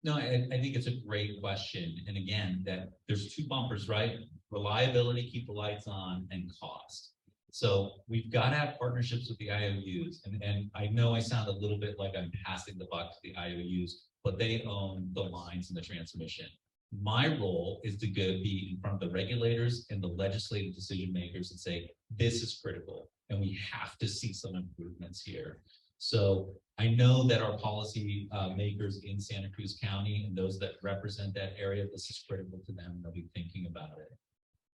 No, I think it's a great question. And again, that there's two bumpers, right? Reliability, keep the lights on, and cost. So we've got to have partnerships with the IOUs. And I know I sound a little bit like I'm passing the buck to the IOUs, but they own the lines and the transmission. My role is to be in front of the regulators and the legislative decision makers and say, this is critical, and we have to see some improvements here. So I know that our policy makers in Santa Cruz County and those that represent that area, this is critical to them. They'll be thinking about it.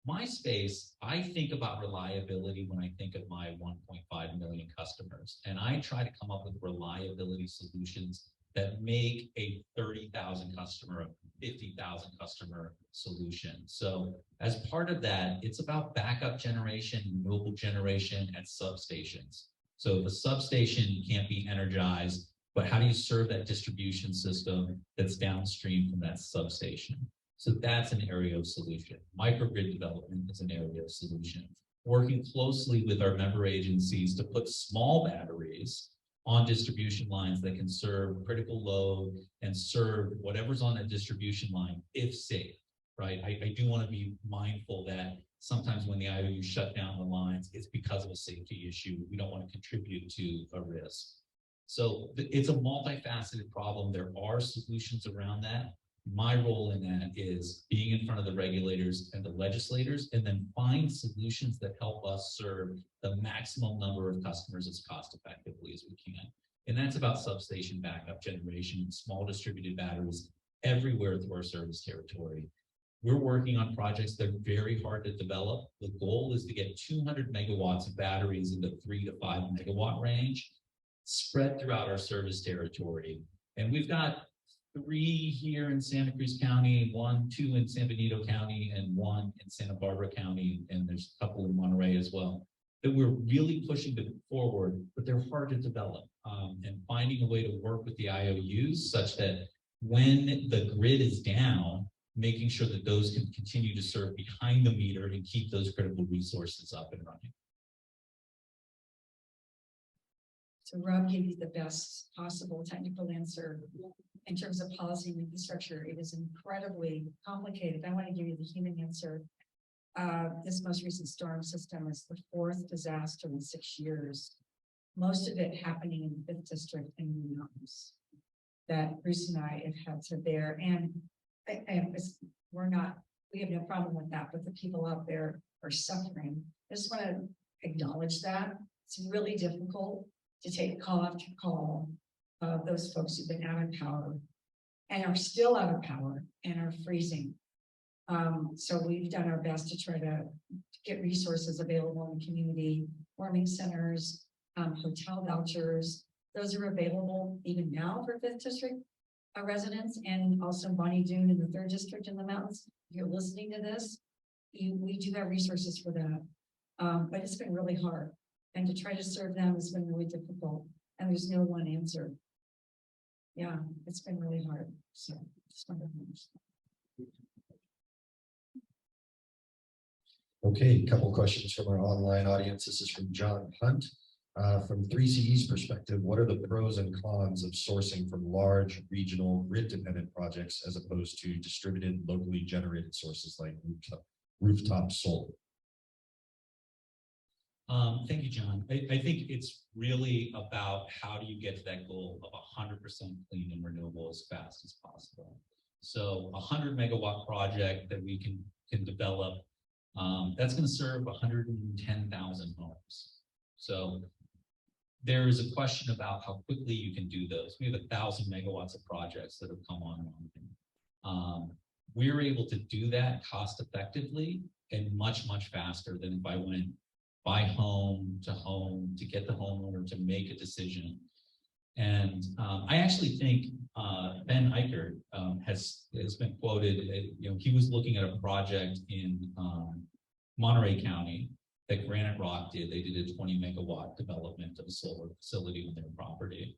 My space, I think about reliability when I think of my 1.5 million customers, and I try to come up with reliability solutions that make a 30,000 customer, a 50,000 customer solution. So as part of that, it's about backup generation, renewable generation at substations. So the substation can't be energized, but how do you serve that distribution system that's downstream from that substation? So that's an area of solution. Microgrid development is an area of solution. Working closely with our member agencies to put small batteries on distribution lines that can serve critical load and serve whatever's on a distribution line if safe, right? I do want to be mindful that sometimes when the IOU shut down the lines, it's because of a safety issue. We don't want to contribute to a risk. So it's a multifaceted problem. There are solutions around that. My role in that is being in front of the regulators and the legislators, and then find solutions that help us serve the maximum number of customers as cost effectively as we can. And that's about substation backup generation, small distributed batteries everywhere through our service territory. We're working on projects that are very hard to develop. The goal is to get 200 megawatts of batteries in the 3 to 5 megawatt range, spread throughout our service territory. And we've got 3 here in Santa Cruz County, 2 in San Benito County, and 1 in Santa Barbara County, and there's a couple in Monterey as well, that we're really pushing forward, but they're hard to develop. And finding a way to work with the IOUs such that when the grid is down, making sure that those can continue to serve behind the meter and keep those critical resources up and running. So Rob gave you the best possible technical answer in terms of policy and infrastructure. It is incredibly complicated. I want to give you the human answer. This most recent storm system is the 4th disaster in 6 years. Most of it happening in the 5th district in the mountains that Bruce and I have had to bear. And we have no problem with that, but the people out there are suffering. I just want to acknowledge that. It's really difficult to take call after call of those folks who've been out of power and are still out of power and are freezing. So we've done our best to try to get resources available in community warming centers, hotel vouchers. Those are available even now for 5th District residents, and also Bonnie Doon in the 3rd District in the mountains. If you're listening to this, we do have resources for that. But it's been really hard. And to try to serve them has been really difficult. And there's no one answer. Yeah, it's been really hard. So just wanted to understand. Okay, a couple questions from our online audience. This is from John Hunt. From 3CE's perspective, what are the pros and cons of sourcing from large regional grid-dependent projects as opposed to distributed locally generated sources like rooftop solar? Thank you, John. I think it's really about how do you get to that goal of 100% clean and renewable as fast as possible. So 100 megawatt project that we can develop, that's going to serve 110,000 homes. So there is a question about how quickly you can do those. We have 1,000 megawatts of projects that have come online. We're able to do that cost effectively and much faster than if I went by home to get the homeowner to make a decision. And I actually think Ben Eichert has been quoted. He was looking at a project in Monterey County that Granite Rock did. They did a 20 megawatt development of a solar facility on their property.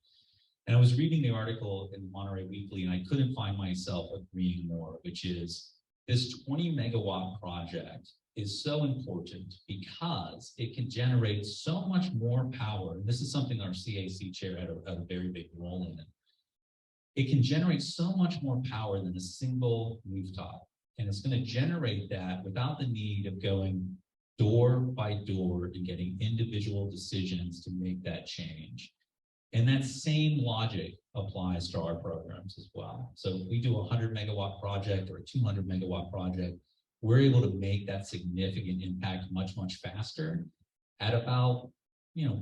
And I was reading the article in Monterey Weekly, and I couldn't find myself agreeing more, which is this 20 megawatt project is so important because it can generate so much more power. And this is something our CAC chair had a very big role in it. It can generate so much more power than a single rooftop. And it's going to generate that without the need of going door by door and getting individual decisions to make that change. And that same logic applies to our programs as well. So if we do a 100 megawatt project or a 200 megawatt project, we're able to make that significant impact much faster at about,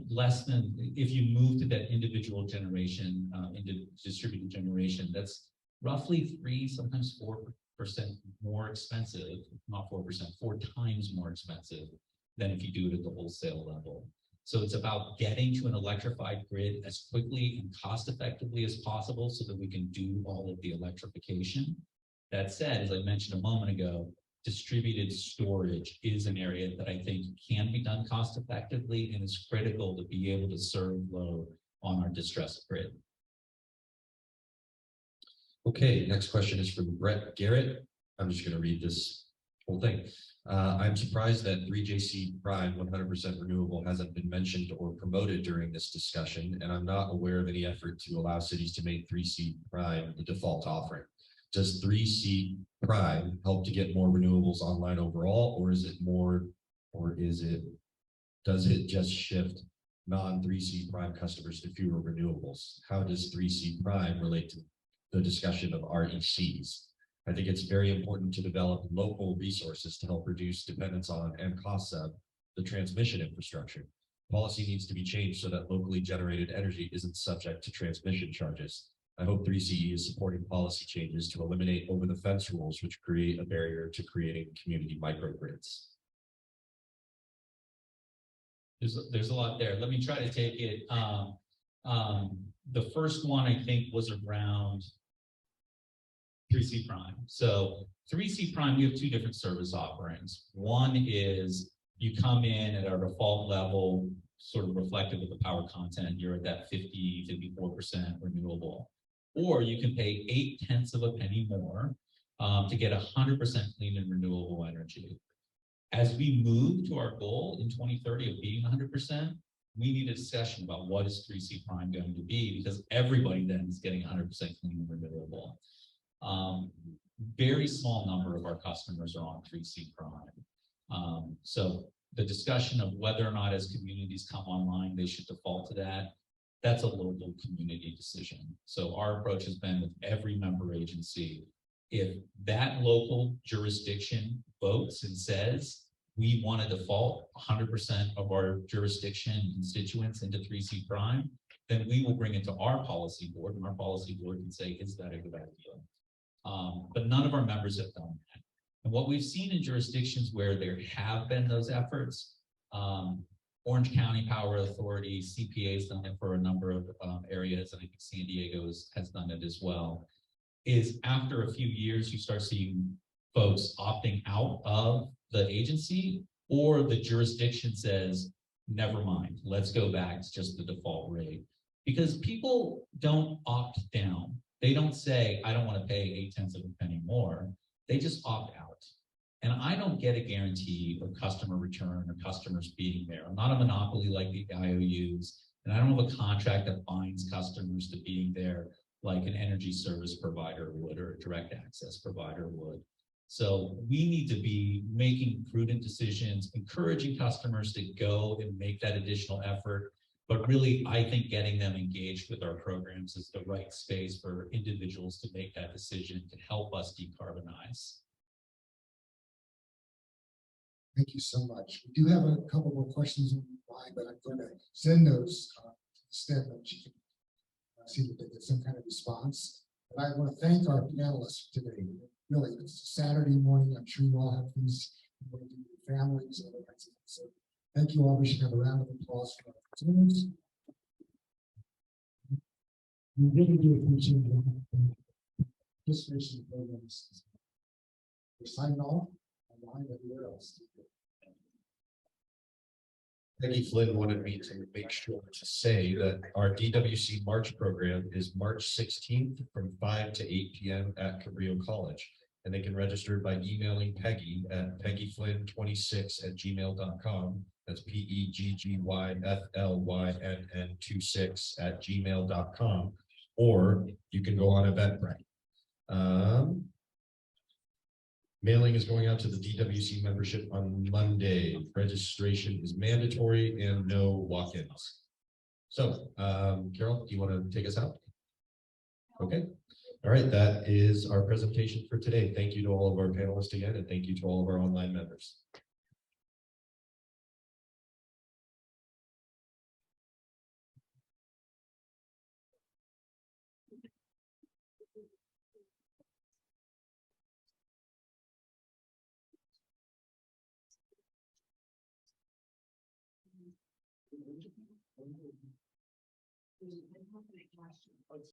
less than, if you move to that individual generation, into distributed generation, that's roughly 3, sometimes 4% more expensive, not 4%, 4 times more expensive than if you do it at the wholesale level. So it's about getting to an electrified grid as quickly and cost effectively as possible so that we can do all of the electrification. That said, as I mentioned a moment ago, distributed storage is an area that I think can be done cost effectively and is critical to be able to serve load on our distressed grid. Okay, next question is from Brett Garrett. I'm just going to read this whole thing. I'm surprised that 3JC Prime 100% renewable hasn't been mentioned or promoted during this discussion, and I'm not aware of any effort to allow cities to make 3C Prime the default offering. Does 3C Prime help to get more renewables online overall, or is it does it just shift non-3C Prime customers to fewer renewables? How does 3C Prime relate to the discussion of RECs? I think it's very important to develop local resources to help reduce dependence on and costs of the transmission infrastructure. Policy needs to be changed so that locally generated energy isn't subject to transmission charges. I hope 3CE is supporting policy changes to eliminate over-the-fence rules, which create a barrier to creating community microgrids. There's a lot there. Let me try to take it. The first one I think was around 3C Prime. So 3C Prime, we have 2 different service offerings. One is you come in at our default level, sort of reflective of the power content, you're at that 54% renewable. Or you can pay 0.8 of a penny more to get 100% clean and renewable energy. As we move to our goal in 2030 of being 100%, we need a discussion about what is 3C Prime going to be, because everybody then is getting 100% clean and renewable. Very small number of our customers are on 3C Prime. So the discussion of whether or not as communities come online, they should default to that, that's a local community decision. So our approach has been with every member agency. If that local jurisdiction votes and says, we want to default 100% of our jurisdiction constituents into 3C Prime, then we will bring it to our policy board, and our policy board can say, is that a good idea? But none of our members have done that. And what we've seen in jurisdictions where there have been those efforts, Orange County Power Authority, CPA's done it for a number of areas, and I think San Diego's has done it as well, is after a few years, you start seeing folks opting out of the agency, or the jurisdiction says, never mind, let's go back to just the default rate. Because people don't opt down. They don't say, I don't want to pay 0.8 of a penny more. They just opt out. And I don't get a guarantee of customer return or customers being there. I'm not a monopoly like the IOUs, and I don't have a contract that binds customers to being there like an energy service provider would or a direct access provider would. So we need to be making prudent decisions, encouraging customers to go and make that additional effort. But really, I think getting them engaged with our programs is the right space for individuals to make that decision to help us decarbonize. Thank you so much. We do have a couple more questions on the line, but I'm going to send those to Steph, and she can see that they get some kind of response. But I want to thank our panelists today. Really, it's a Saturday morning. I'm sure you all have things you want to do with your families and other kinds of things. So thank you all. We should have a round of applause for our presenters. We really do appreciate the participation in the programs. We're signing off online everywhere else. Peggy Flynn wanted me to make sure to say that our DWC March program is March 16th from 5 to 8 p.m. at Cabrillo College. And they can register by emailing Peggy at peggyflynn26@gmail.com. That's PEGGYFLYNN26@gmail.com. Or you can go on Eventbrite. Mailing is going out to the DWC membership on Monday. Registration is mandatory and no walk-ins. So, Carol, do you want to take us out? Okay. All right. That is our presentation for today. Thank you to all of our panelists again, and thank you to all of our online members.